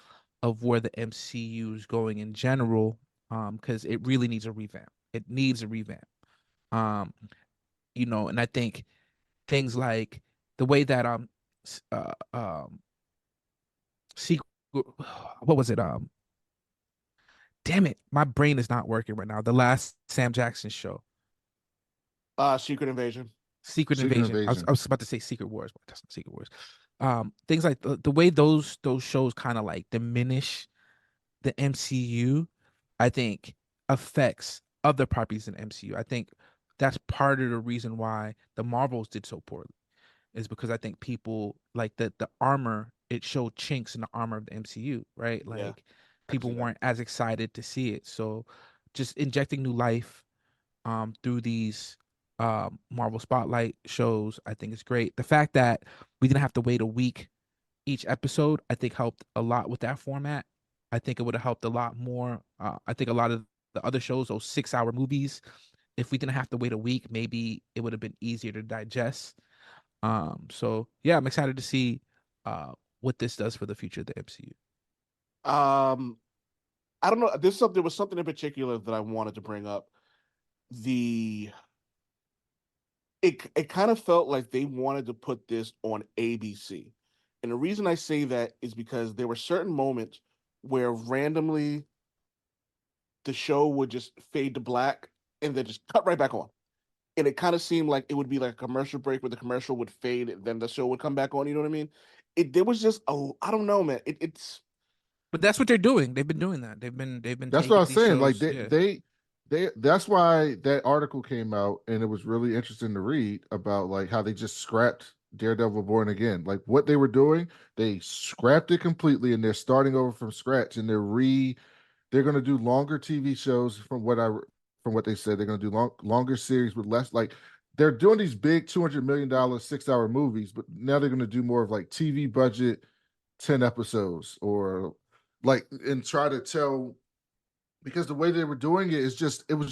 S4: of where the MCU is going in general. Because it really needs a revamp. It needs a revamp. Um, and I think things like the way that secret what was it? damn it, my brain is not working right now. The last Sam Jackson show,
S1: Secret Invasion.
S4: Secret
S5: Secret
S4: Invasion.
S5: Invasion.
S4: I was about to say Secret Wars, but that's not Secret Wars. Things like the way those shows kind of like diminish the MCU, I think affects other properties in MCU. I think that's part of the reason why the Marvels did so poorly, is because I think people like the armor, it showed chinks in the armor of the MCU, right?
S1: Yeah,
S4: Like
S1: I can
S4: people
S1: see that.
S4: weren't as excited to see it. So just injecting new life through these Marvel Spotlight shows, I think is great. The fact that we didn't have to wait a week each episode, I think helped a lot with that format. I think it would have helped a lot more. I think a lot of the other shows, those 6 hour movies, if we didn't have to wait a week, maybe it would have been easier to digest. So yeah, I'm excited to see what this does for the future of the MCU.
S1: Um, I don't know. There was something in particular that I wanted to bring up. The it kind of felt like they wanted to put this on ABC. And the reason I say that is because there were certain moments where randomly the show would just fade to black and then just cut right back on. And it kind of seemed like it would be like a commercial break where the commercial would fade, and then the show would come back on. You know what I mean? There was just I don't know, man. It's
S4: But that's what they're doing. They've been doing that. They've been
S5: That's what I
S4: taking
S5: was
S4: these
S5: saying. Like
S4: shows. Yeah.
S5: they that's why that article came out, and it was really interesting to read about like how they just scrapped Daredevil Born Again. Like what they were doing, they scrapped it completely, and they're starting over from scratch, and they're going to do longer TV shows from what they said. They're going to do longer series with less like they're doing these big $200 million 6 hour movies, but now they're going to do more of like TV budget 10 episodes or like and try to tell because the way they were doing it was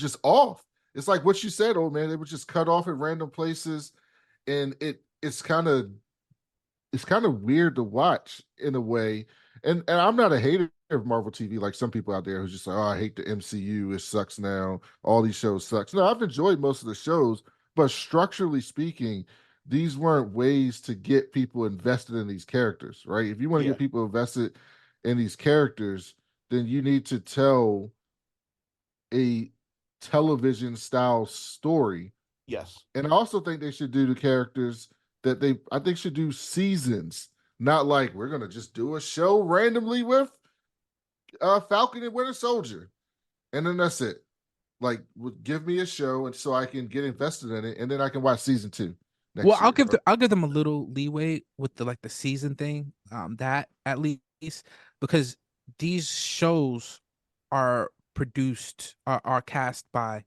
S5: just off. It's like what you said, old man. They would just cut off at random places, and it's kind of weird to watch in a way. And I'm not a hater of Marvel TV like some people out there who's just like, oh, I hate the MCU. It sucks now. All these shows sucks. No, I've enjoyed most of the shows, but structurally speaking, these weren't ways to get people invested in these characters, right? If you want to
S1: yeah,
S5: get people invested in these characters, then you need to tell a television style story.
S1: yes,
S5: And I also think they should do the characters that I think should do seasons, not like we're gonna just do a show randomly with Falcon and Winter Soldier, and then that's it. Like, give me a show, and so I can get invested in it, and then I can watch season 2
S4: Well,
S5: next year.
S4: I'll give them a little leeway with the season thing. That at least because these shows are are cast by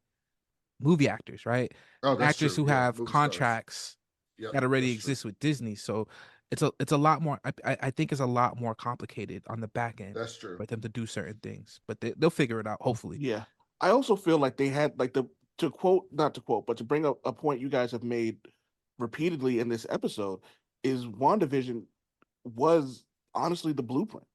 S4: movie actors, right?
S5: Oh, that's
S4: Actors
S5: true.
S4: who
S5: Yeah,
S4: have
S5: movie stars.
S4: contracts
S5: Yep,
S4: that already
S5: that's true.
S4: exist with Disney. So it's a lot more. I think it's a lot more complicated on the back end
S5: That's true.
S4: for them to do certain things, but they'll figure it out hopefully.
S1: yeah. I also feel like they had like the to quote not to quote, but to bring up a point you guys have made repeatedly in this episode is WandaVision was honestly the blueprint.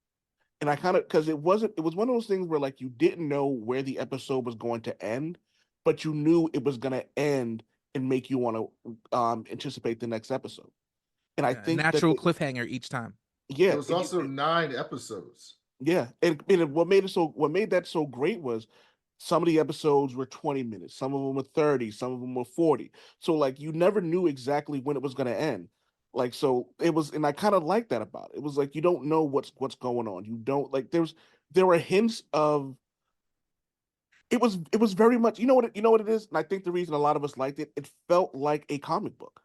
S1: And I kind of because it was one of those things where like you didn't know where the episode was going to end, but you knew it was going to end and make you want to anticipate the next episode. And I
S4: Yeah, a
S1: think that
S4: natural cliffhanger each time.
S5: It
S1: yeah,
S5: was also 9 episodes.
S1: yeah, and what made that so great was some of the episodes were 20 minutes, some of them were 30, some of them were 40. So like you never knew exactly when it was going to end. Like so it was and I kind of like that about it. It was like you don't know what's going on. You don't like there were hints of it was very much you know what it is? And I think the reason a lot of us liked it, it felt like a comic book.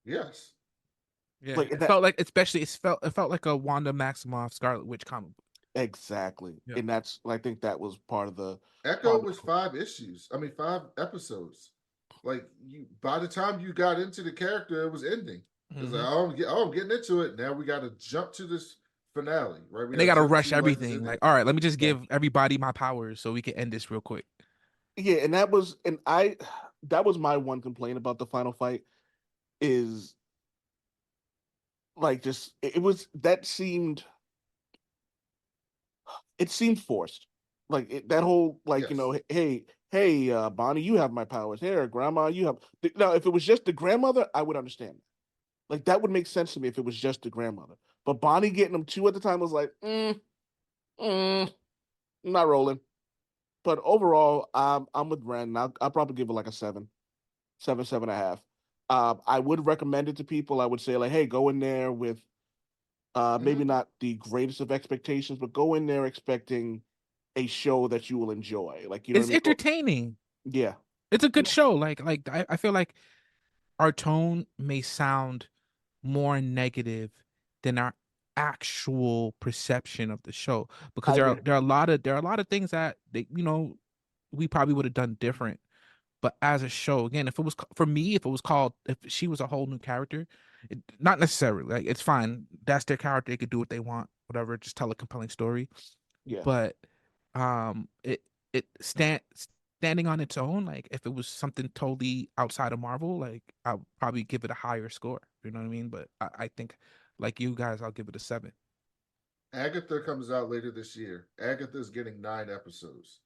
S5: Yes.
S4: Yeah,
S1: Like
S4: it
S1: that
S4: felt like especially it felt like a Wanda Maximoff Scarlet Witch comic book.
S1: exactly.
S4: Yeah.
S1: And that's I think that was
S5: Echo
S1: part of
S5: was 5 issues. I mean, 5 episodes. Like you, by the time you got into the character, it was ending. It's like,
S4: Hmm.
S5: I'm getting into it. Now we got to jump to this finale, right? We
S4: And they
S5: got
S4: got
S5: to
S4: to
S5: jump
S4: rush
S5: to like this
S4: everything.
S5: ending.
S4: Like, all right, let me just
S1: yeah.
S4: give everybody my powers so we can end this real quick.
S1: Yeah, and that was and I that was my one complaint about the final fight is like just it was that seemed it seemed forced. Like that whole like
S5: Yes,
S1: hey Bonnie, you have my powers. Here, Grandma, you have now. If it was just the grandmother, I would understand. Like that would make sense to me if it was just the grandmother. But Bonnie getting them two at the time was like, I'm not rolling. but overall, I'm with Ren. I'll probably give it like a 7.5. I would recommend it to people. I would say like, hey, go in there with maybe
S5: Mhm.
S1: not the greatest of expectations, but go in there expecting a show that you will enjoy. Like, you know what I
S4: It's
S1: mean?
S4: entertaining.
S1: Yeah.
S4: It's a good
S1: Yeah.
S4: show. I feel like our tone may sound more negative than our actual perception of the show because
S1: I agree.
S4: there are a lot of things that we probably would have done different. But as a show, again, if it was for me, if it was called, if she was a whole new character, not necessarily like it's fine. That's their character; they could do what they want, whatever. Just tell a compelling story.
S1: Yeah.
S4: But it standing on its own, like if it was something totally outside of Marvel, like I'll probably give it a higher score. You know what I mean? But I think, like you guys, I'll give it a 7.
S5: Agatha comes out later this year. Agatha is getting 9 episodes.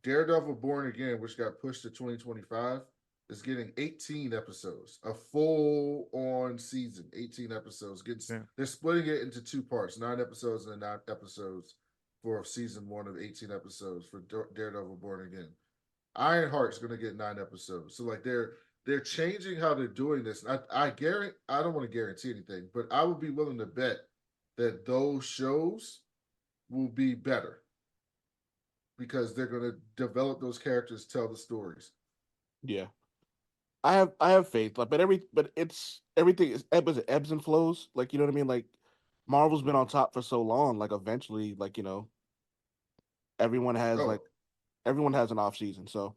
S5: Daredevil Born Again, which got pushed to 2025, is getting 18 episodes, a full on season, 18 episodes.
S4: Yeah.
S5: They're splitting it into 2 parts, 9 episodes and 9 episodes for season 1 of 18 episodes for Daredevil Born Again. Ironheart's going to get 9 episodes. So like they're changing how they're doing this. I guarantee, I don't want to guarantee anything, but I would be willing to bet that those shows will be better because they're going to develop those characters, tell the stories.
S1: Yeah. I have faith. Like, but it's everything is ebbs and flows. Like, you know what I mean? Like, Marvel's been on top for so long. Like, eventually, like, everyone has
S5: Oh,
S1: like everyone has an off season. So,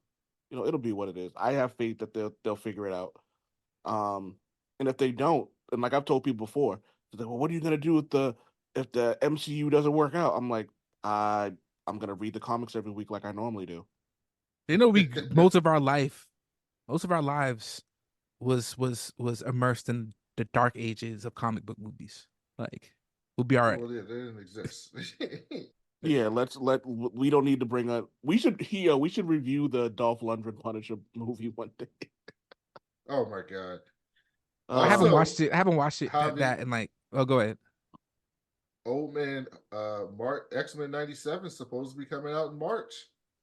S1: it'll be what it is. I have faith that they'll figure it out. And if they don't, and like I've told people before, they're like, well, what are you gonna do with the if the MCU doesn't work out? I'm like, I'm gonna read the comics every week like I normally do.
S4: We most of our lives was immersed in the dark ages of comic book movies. Like, we'll be all right.
S5: well, yeah, they didn't exist.
S1: Yeah, we don't need to bring up. We should review the Dolph Lundgren Punisher movie one day.
S5: Oh my god.
S4: I haven't
S1: Uh,
S5: Also,
S4: watched it. I haven't watched it
S5: Javi,
S4: that and like. Oh, go ahead.
S5: old man, Mark X-Men 97 is supposed to be coming out in March.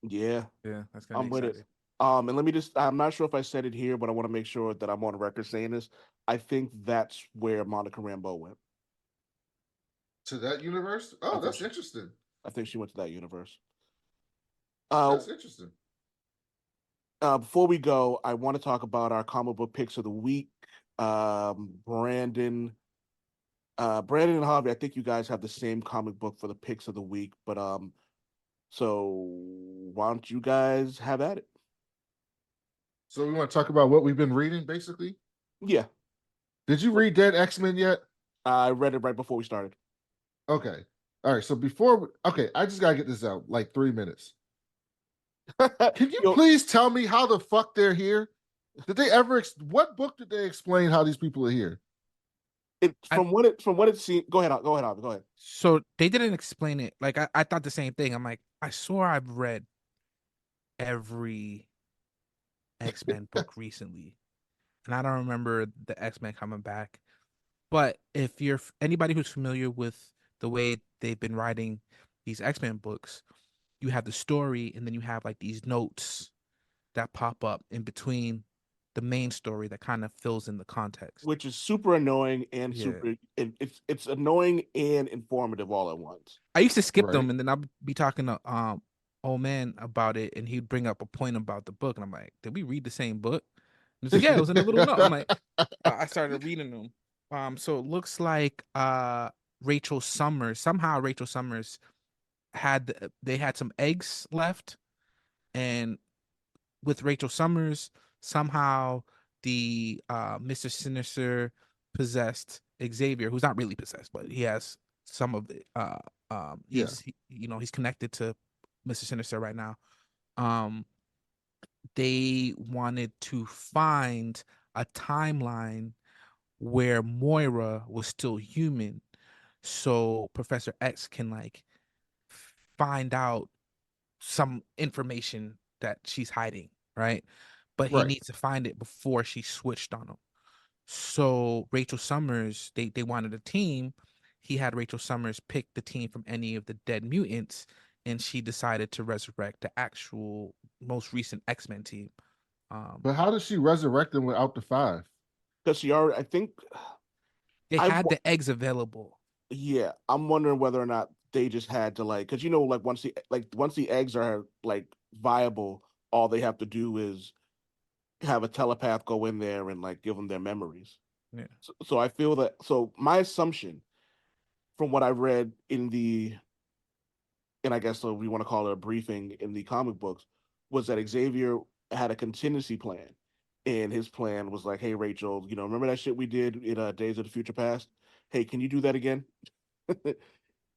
S1: yeah,
S4: Yeah, that's gonna be
S1: I'm with it.
S4: exciting.
S1: And let me I'm not sure if I said it here, but I want to make sure that I'm on record saying this. I think that's where Monica Rambeau went.
S5: To that universe?
S1: I
S5: Oh,
S1: think
S5: that's
S1: she,
S5: interesting.
S1: I think she went to that universe. Uh,
S5: That's interesting.
S1: Before we go, I want to talk about our comic book picks of the week. Brandon, Brandon and Harvey, I think you guys have the same comic book for the picks of the week, but so why don't you guys have at it?
S5: So we want to talk about what we've been reading, basically.
S1: Yeah,
S5: Did you read Dead X-Men yet?
S1: I read it right before we started.
S5: Okay. All right. So okay, I just gotta get this out like 3 minutes. Can you
S1: Yo,
S5: please tell me how the fuck they're here? Did they ever? What book did they explain how these people are here?
S4: I
S1: from what it seemed. Go ahead, Harvey, go ahead.
S4: So they didn't explain it. Like I thought the same thing. I'm like, I swore I've read every X-Men book recently, and I don't remember the X-Men coming back. But if you're anybody who's familiar with the way they've been writing these X-Men books, you have the story, and then you have like these notes that pop up in between the main story that kind of fills in the context.
S1: Which is super annoying and
S4: Yeah.
S1: it's annoying and informative all at once.
S4: I used to skip
S5: Right.
S4: them, and then I'll be talking to old man about it, and he'd bring up a point about the book, and I'm like, "Did we read the same book?" And it's like, "Yeah, it was in a little note." I'm like, I started reading them. So it looks like Rachel Summers they had some eggs left, and with Rachel Summers, somehow the Mr. Sinister possessed Xavier, who's not really possessed, but he has some of it.
S5: Yeah.
S4: He's connected to Mr. Sinister right now. Um, they wanted to find a timeline where Moira was still human, so Professor X can like find out some information that she's hiding, right? But he
S5: Right.
S4: needs to find it before she switched on him. So Rachel Summers, they wanted a team. He had Rachel Summers pick the team from any of the dead mutants, and she decided to resurrect the actual most recent X-Men team.
S5: But how does she resurrect them without the five?
S1: Because she already, I think,
S4: They
S1: I
S4: had the eggs available.
S1: yeah, I'm wondering whether or not they just had to like, because like once the eggs are like viable, all they have to do is have a telepath go in there and like give them their memories.
S4: Yeah.
S1: So I feel that. So my assumption, from what I read in the, and I guess so we want to call it a briefing in the comic books, was that Xavier had a contingency plan, and his plan was like, "Hey, Rachel, remember that shit we did in Days of the Future Past? Hey, can you do that again?"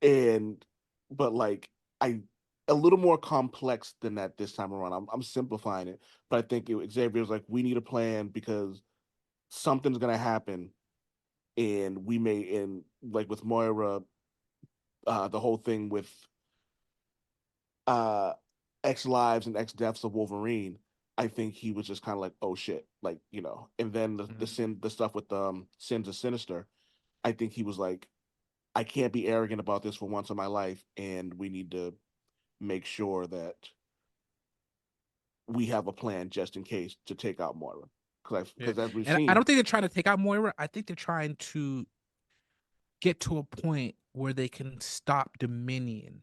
S1: and but like I a little more complex than that this time around. I'm simplifying it, but I think Xavier was like, we need a plan because something's gonna happen, and we may in like with Moira, the whole thing with uh X lives and X deaths of Wolverine. I think he was just kind of like, oh shit, like and then the stuff with Sins of Sinister. I think he was like, I can't be arrogant about this for once in my life, and we need to make sure that we have a plan just in case to take out Moira.
S4: Yeah.
S1: Because as we've
S4: And I
S1: seen,
S4: don't think they're trying to take out Moira. I think they're trying to get to a point where they can stop Dominion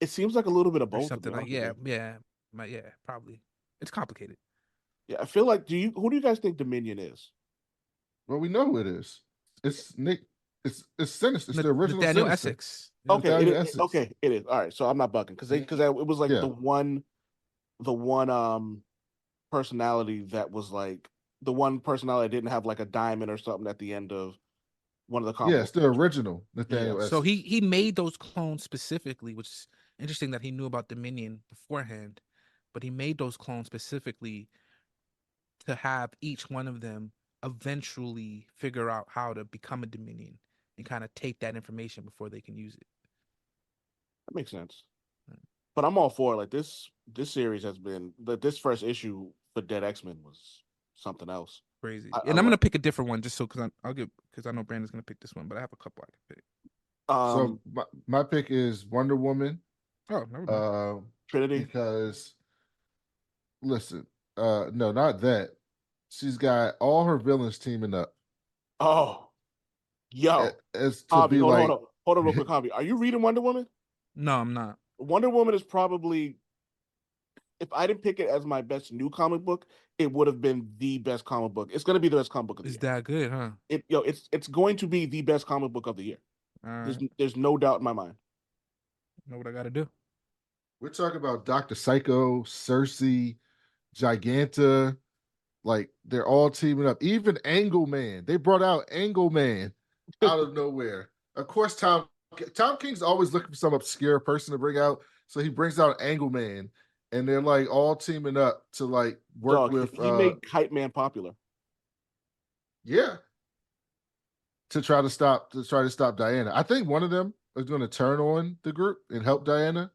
S1: it seems like a little bit of
S4: or
S1: both. To be
S4: something like
S1: honest with you.
S4: probably. It's complicated.
S1: Yeah, I feel like who do you guys think Dominion is?
S5: Well, we know who it is. It's Nick. It's Sinister. It's the original
S4: Nathaniel
S5: Sinister.
S4: Essex. Yeah.
S1: Okay,
S5: Nathaniel Essex.
S1: okay, it is. All right, so I'm not bugging because it was like
S5: Yeah.
S1: the one personality that was like the one personality that didn't have like a diamond or something at the end of one of the comic
S5: Yeah,
S1: book
S5: it's the
S1: books.
S5: original
S1: Yeah.
S5: Nathaniel
S4: So
S5: Essex.
S4: he made those clones specifically, which is interesting that he knew about Dominion beforehand, but he made those clones specifically to have each one of them eventually figure out how to become a Dominion and kind of take that information before they can use it.
S1: That makes sense. But I'm all for it. Like this series has been this first issue for Dead X-Men was something else.
S4: Crazy.
S1: I
S4: And I'm gonna pick a different one just so because I know Brandon's gonna pick this one, but I have a couple I can pick.
S5: So
S1: um
S5: my pick is Wonder Woman.
S4: Oh, never mind.
S5: Uh,
S1: Trinity.
S5: because listen, no, not that. She's got all her villains teaming up
S1: Oh, yo,
S5: as to
S1: Javi,
S5: be like,
S1: hold on real quick, Javi. Are you reading Wonder Woman?
S4: No, I'm not.
S1: Wonder Woman is probably, if I didn't pick it as my best new comic book, it would have been the best comic book. It's gonna be the best comic book of the
S4: Is
S1: year.
S4: that good, huh?
S1: It's going to be the best comic book of the year.
S4: All
S1: There's
S4: right.
S1: there's no doubt in my mind.
S4: Know what I gotta do.
S5: we're talking about Dr. Psycho, Cersei, Giganta. Like they're all teaming up. Even Angle Man. They brought out Angle Man out of nowhere. Of course, Tom King's always looking for some obscure person to bring out. So he brings out Angle Man, and they're like all teaming up to like work
S1: Dog,
S5: with
S1: he made Kite Man popular.
S5: yeah, to try to stop Diana. I think one of them is going to turn on the group and help Diana.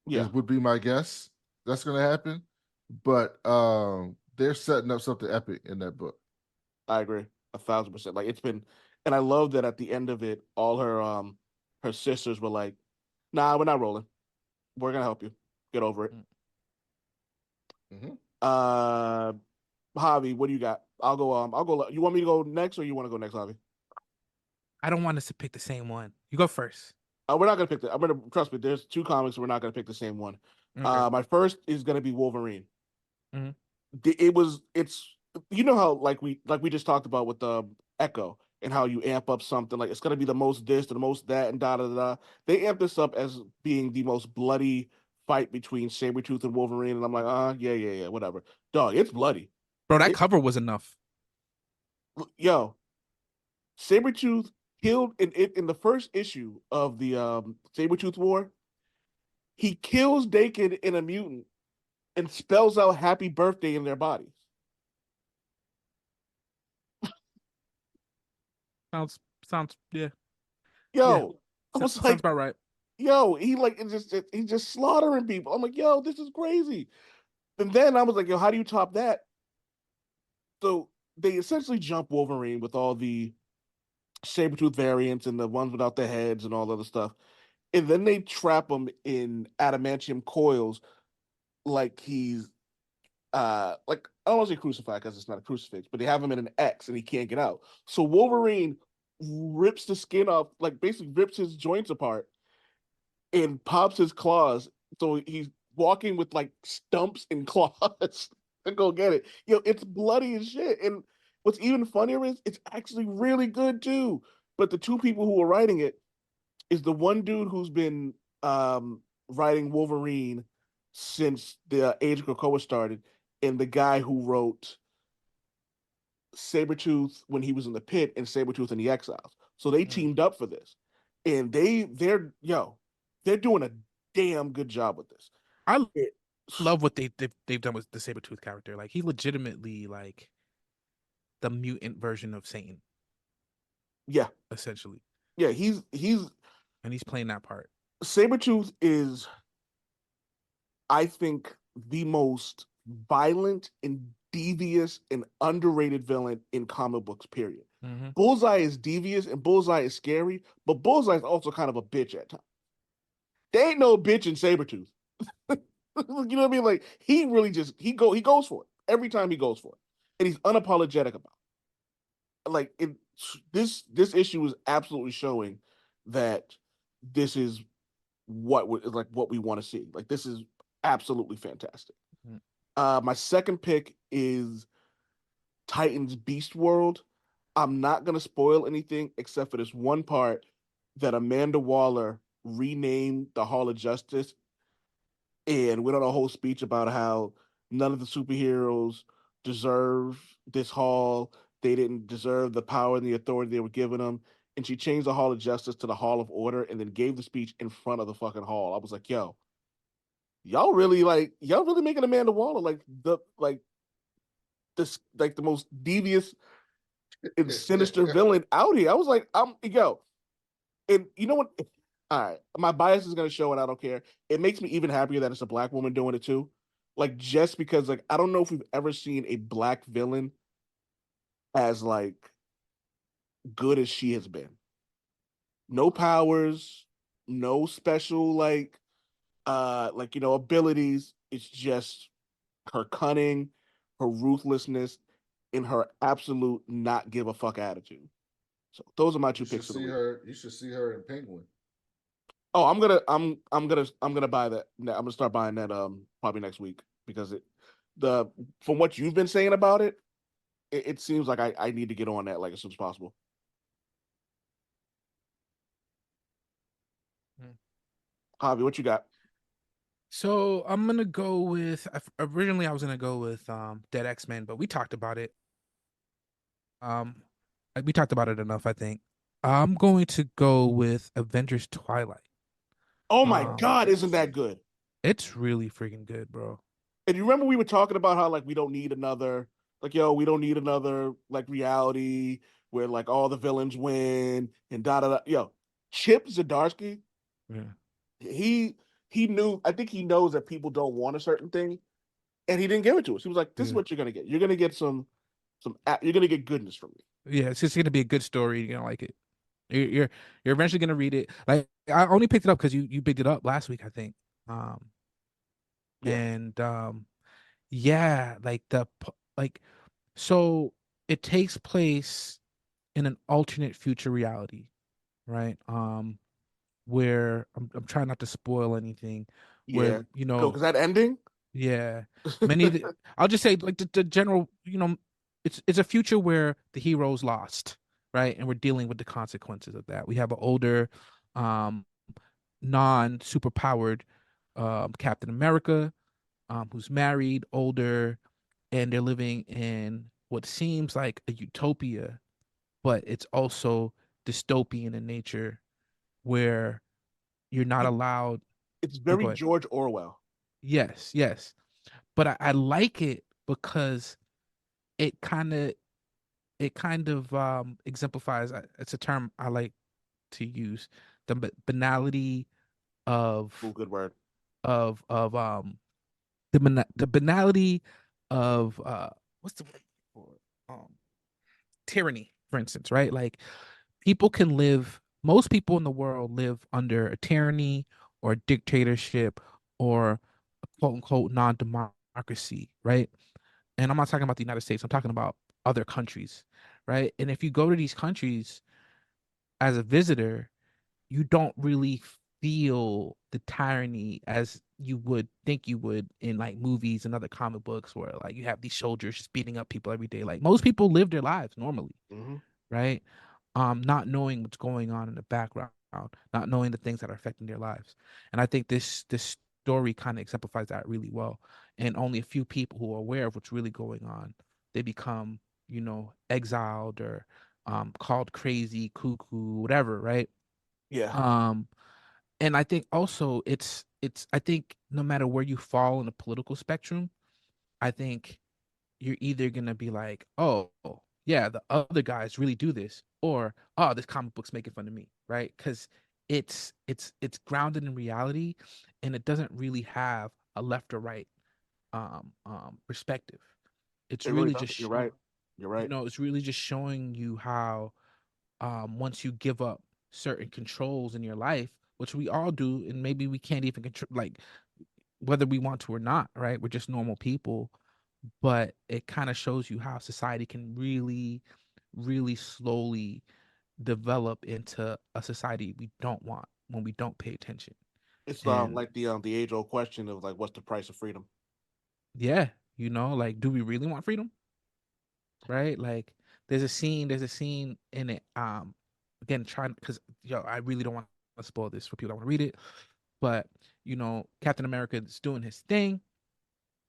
S1: Yeah,
S5: Would be my guess. That's going to happen. But they're setting up something epic in that book.
S1: I agree 1,000%. Like it's been, and I love that at the end of it, all her sisters were like, "Nah, we're not rolling. We're gonna help you get over it."
S5: Mm-hmm.
S1: Uh, Javi, what do you got? I'll go. I'll go. You want me to go next, or you want to go next, Javi?
S4: I don't want us to pick the same one. You go first.
S1: We're not gonna pick the. I'm gonna trust me. There's two comics. We're not gonna pick the same one.
S4: Okay.
S1: My first is gonna be Wolverine.
S4: Mhm.
S1: It's how like we just talked about with the Echo and how you amp up something like it's gonna be the most this, the most that, and da da da. They amp this up as being the most bloody fight between Sabretooth and Wolverine, and I'm like, yeah, whatever. Dog, it's bloody.
S4: Bro, that
S1: It,
S4: cover was enough.
S1: yo, Sabretooth killed in the first issue of the Sabretooth War. He kills Dakin in a mutant and spells out happy birthday in their bodies.
S4: Sounds yeah. Yeah.
S1: Yo, I was
S4: Sounds
S1: like,
S4: about right.
S1: yo, he's just slaughtering people. I'm like, yo, this is crazy. And then I was like, yo, how do you top that? So they essentially jump Wolverine with all the Sabretooth variants and the ones without the heads and all other stuff. and then they trap him in adamantium coils like he's like I don't want to say crucified because it's not a crucifix, but they have him in an X and he can't get out. So Wolverine rips the skin off, like basically rips his joints apart and pops his claws. So he's walking with like stumps and claws to go get it. It's bloody as shit. And what's even funnier is it's actually really good too. But the two people who are writing it is the one dude who's been writing Wolverine since the Age of Krakoa started, and the guy who wrote Sabretooth when he was in the pit and Sabretooth in the Exiles. So they teamed up for this. And they're doing a damn good job with this.
S4: I
S1: It,
S4: love what they've done with the Sabretooth character. Like he legitimately like the mutant version of Satan,
S1: yeah.
S4: essentially.
S1: Yeah, he's
S4: And he's playing that part.
S1: Sabretooth is, I think, the most violent and devious and underrated villain in comic books, period.
S4: Mm-hmm.
S1: Bullseye is devious and Bullseye is scary, but Bullseye is also kind of a bitch at times. There ain't no bitch in Sabretooth. You know what I mean? Like he really just he goes for it every time he goes for it. And he's unapologetic about it. Like this issue is absolutely showing that this is what we want to see. Like this is absolutely fantastic. My second pick is Titans Beast World. I'm not gonna spoil anything except for this one part that Amanda Waller renamed the Hall of Justice and went on a whole speech about how none of the superheroes deserve this hall. They didn't deserve the power and the authority they were giving them. And she changed the Hall of Justice to the Hall of Order and then gave the speech in front of the fucking hall. I was like, yo, y'all really making Amanda Waller like the most devious and sinister villain out here. I was like, and you know what? All right, my bias is gonna show, and I don't care. It makes me even happier that it's a black woman doing it too. Like just because, like, I don't know if we've ever seen a black villain as like good as she has been. No powers, no special abilities. It's just her cunning, her ruthlessness, and her absolute not give a fuck attitude. So those are my two picks of the week.
S5: You should see her in Penguin.
S1: Oh, I'm gonna buy that. I'm gonna start buying that probably next week because the from what you've been saying about it seems like I need to get on that like as soon as possible. Javi, what you got?
S4: So I'm gonna go with originally I was gonna go with Dead X-Men, but we talked about it. We talked about it enough, I think. I'm going to go with Avengers Twilight.
S1: Oh my
S4: Um,
S1: God, isn't that good?
S4: it's really freaking good, bro.
S1: And you remember we were talking about how like we don't need another we don't need another like reality where like all the villains win and da da da. Chip Zdarsky,
S4: Yeah.
S1: he he knew. I think he knows that people don't want a certain thing, and he didn't give it to us. He was like, "This is
S4: Yeah.
S1: what you're gonna get. You're gonna get you're gonna get goodness from me."
S4: Yeah, it's just gonna be a good story. You're gonna like it. You're eventually gonna read it. Like I only picked it up because you picked it up last week, I think. Um
S1: Yeah,
S4: and yeah, like so it takes place in an alternate future reality, right? Where I'm trying not to spoil anything, where
S1: yeah. Go because that ending.
S4: yeah, many of the, I'll just say like the general, it's a future where the heroes lost, right? And we're dealing with the consequences of that. We have an older, um, non super powered Captain America, who's married, older, and they're living in what seems like a utopia, but it's also dystopian in nature, where you're not
S1: It,
S4: allowed.
S1: it's
S4: Oh,
S1: very
S4: go ahead.
S1: George Orwell.
S4: Yes, yes, but I like it because it kind of exemplifies, it's a term I like to use, the banality
S1: Oh,
S4: of
S1: good word.
S4: of the banality of what's the word for it? Tyranny, for instance, right? Like people can live most people in the world live under a tyranny or a dictatorship or a quote unquote non-democracy, right? And I'm not talking about the United States, I'm talking about other countries, right? And if you go to these countries as a visitor, you don't really feel the tyranny as you would think you would in like movies and other comic books where like you have these soldiers just beating up people every day. Like most people live their lives normally,
S1: Hmm.
S4: right? Not knowing what's going on in the background, not knowing the things that are affecting their lives. And I think this story kind of exemplifies that really well. And only a few people who are aware of what's really going on, they become, exiled or called crazy, cuckoo, whatever, right?
S1: Yeah,
S4: Um, and I think also it's I think no matter where you fall in the political spectrum, I think you're either gonna be like, oh yeah, the other guys really do this, or oh, this comic book's making fun of me, right? Because it's grounded in reality, and it doesn't really have a left or right perspective. It's
S1: it really
S4: really
S1: does.
S4: just
S1: You're right. You're right.
S4: it's really just showing you how once you give up certain controls in your life, which we all do, and maybe we can't even control, like whether we want to or not, right? We're just normal people, but it kind of shows you how society can really, really slowly develop into a society we don't want when we don't pay attention.
S1: It's
S4: And
S1: like the age old question of like, what's the price of freedom?
S4: yeah, like, do we really want freedom? Right? Like, there's a scene in it. Again, trying because I really don't want to spoil this for people that want to read it, but Captain America is doing his thing,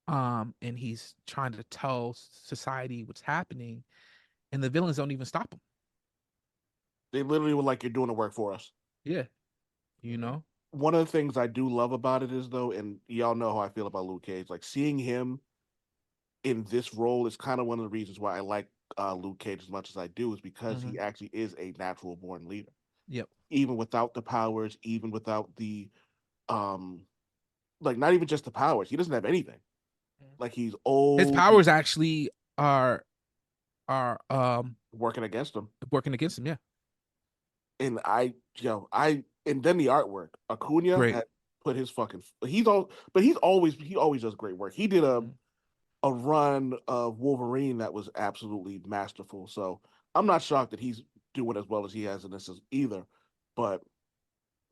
S4: and he's trying to tell society what's happening, and the villains don't even stop him.
S1: They literally were like, you're doing the work for us.
S4: Yeah, you know.
S1: One of the things I do love about it is though, and y'all know how I feel about Luke Cage. Like seeing him in this role is kind of one of the reasons why I like Luke Cage as much as I do, is because
S4: Mm-hmm.
S1: he actually is a natural born leader.
S4: Yep.
S1: Even without the powers, even without the um, like not even just the powers, he doesn't have anything. Like he's
S4: His
S1: old, he's
S4: powers actually are
S1: working against him,
S4: working against him. Yeah,
S1: and and then the artwork. Acuna
S4: great.
S1: had put his fucking. He's all, but he always does great work. He did
S4: Mhm.
S1: a run of Wolverine that was absolutely masterful. So I'm not shocked that he's doing as well as he has in this either. But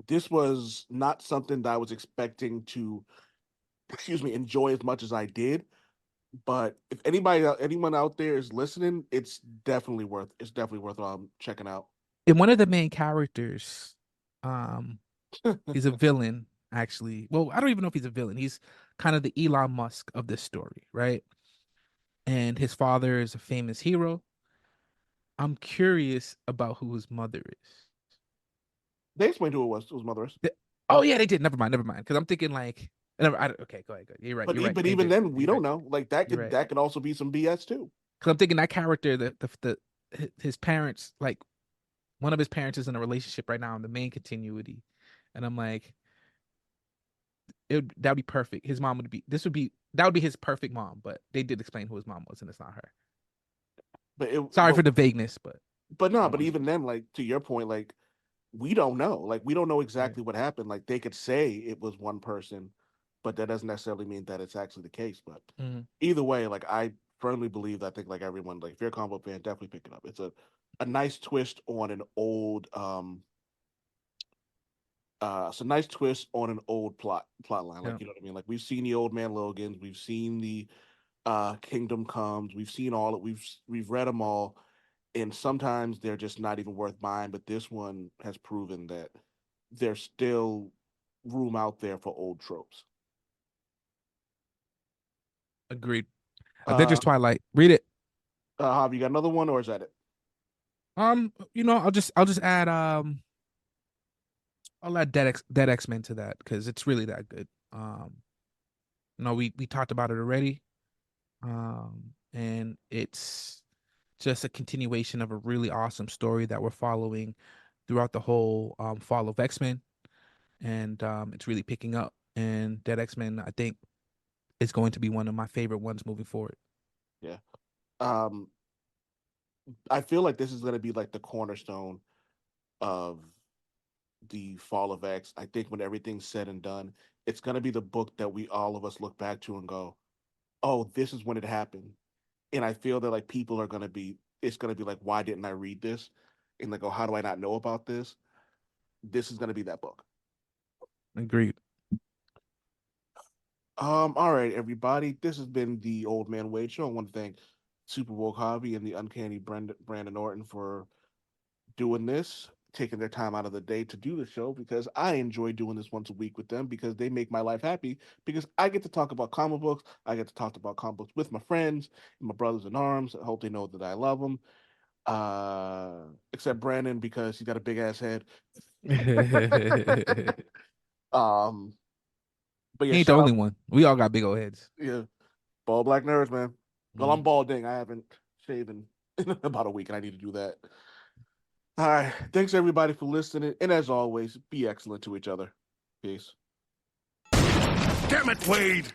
S1: this was not something that I was expecting to, excuse me, enjoy as much as I did. But if anyone out there is listening, it's definitely worth checking out.
S4: And one of the main characters, um, he's a villain actually. Well, I don't even know if he's a villain. He's kind of the Elon Musk of this story, right? And his father is a famous hero. I'm curious about who his mother is.
S1: They explained who it was. It was Mother's.
S4: The- oh yeah, they did. Never mind. Never mind. Because I'm thinking like, never. Okay, go ahead. Go ahead. You're right.
S1: But
S4: You're right.
S1: but
S4: They
S1: even
S4: did.
S1: then, we
S4: You're
S1: don't
S4: right.
S1: know. Like that
S4: You're
S1: could
S4: right.
S1: that could also be some BS too.
S4: Because I'm thinking that character, his parents, like one of his parents is in a relationship right now in the main continuity, and I'm like, that'd be perfect. His mom would be. That would be his perfect mom. But they did explain who his mom was, and it's not her.
S1: But it
S4: Sorry
S1: but
S4: for the vagueness, but
S1: but no,
S4: I
S1: but
S4: wanted
S1: even then, like to your point, like we don't know. Like we don't know
S4: right.
S1: exactly what happened. Like they could say it was one person, but that doesn't necessarily mean that it's actually the case. But
S4: Mm-hmm.
S1: either way, like I firmly believe that I think like everyone, like if you're a comic book fan, definitely pick it up. It's a nice twist on an old it's a nice twist on an old plot line.
S4: Yeah,
S1: Like you know what I mean? Like we've seen the Old Man Logans, we've seen the Kingdom Comes, we've seen all it, we've read them all, and sometimes they're just not even worth buying. But this one has proven that there's still room out there for old tropes.
S4: agreed.
S1: Uh,
S4: Avengers Twilight. Read it.
S1: have you got another one, or is that it?
S4: I'll just add I'll add Dead X-Men to that because it's really that good. We talked about it already. And it's just a continuation of a really awesome story that we're following throughout the whole fall of X-Men, and it's really picking up. And Dead X-Men, I think, is going to be one of my favorite ones moving forward.
S1: Yeah. Um, I feel like this is gonna be like the cornerstone of the Fall of X. I think when everything's said and done, it's gonna be the book that we all of us look back to and go, "Oh, this is when it happened." And I feel that like people are gonna be, it's gonna be like, "Why didn't I read this?" And like, "Oh, how do I not know about this?" This is gonna be that book.
S4: Agreed.
S1: All right, everybody. This has been the Old Man Wade Show. I want to thank Super Woke Hobby and the Uncanny Brandon Orton for doing this, taking their time out of the day to do the show, because I enjoy doing this once a week with them because they make my life happy, because I get to talk about comic books. I get to talk about comic books with my friends and my brothers in arms. I hope they know that I love them. Except Brandon, because he's got a big ass head.
S4: He
S1: um, but yeah,
S4: ain't the
S1: shout
S4: only
S1: out,
S4: one. We all got big old heads.
S1: yeah, bald black nerds, man. Well, I'm
S4: Mhm.
S1: balding. I haven't shaven in about a week, and I need to do that. All right. Thanks everybody for listening. And as always, be excellent to each other. Peace.
S2: Damn it, Wade!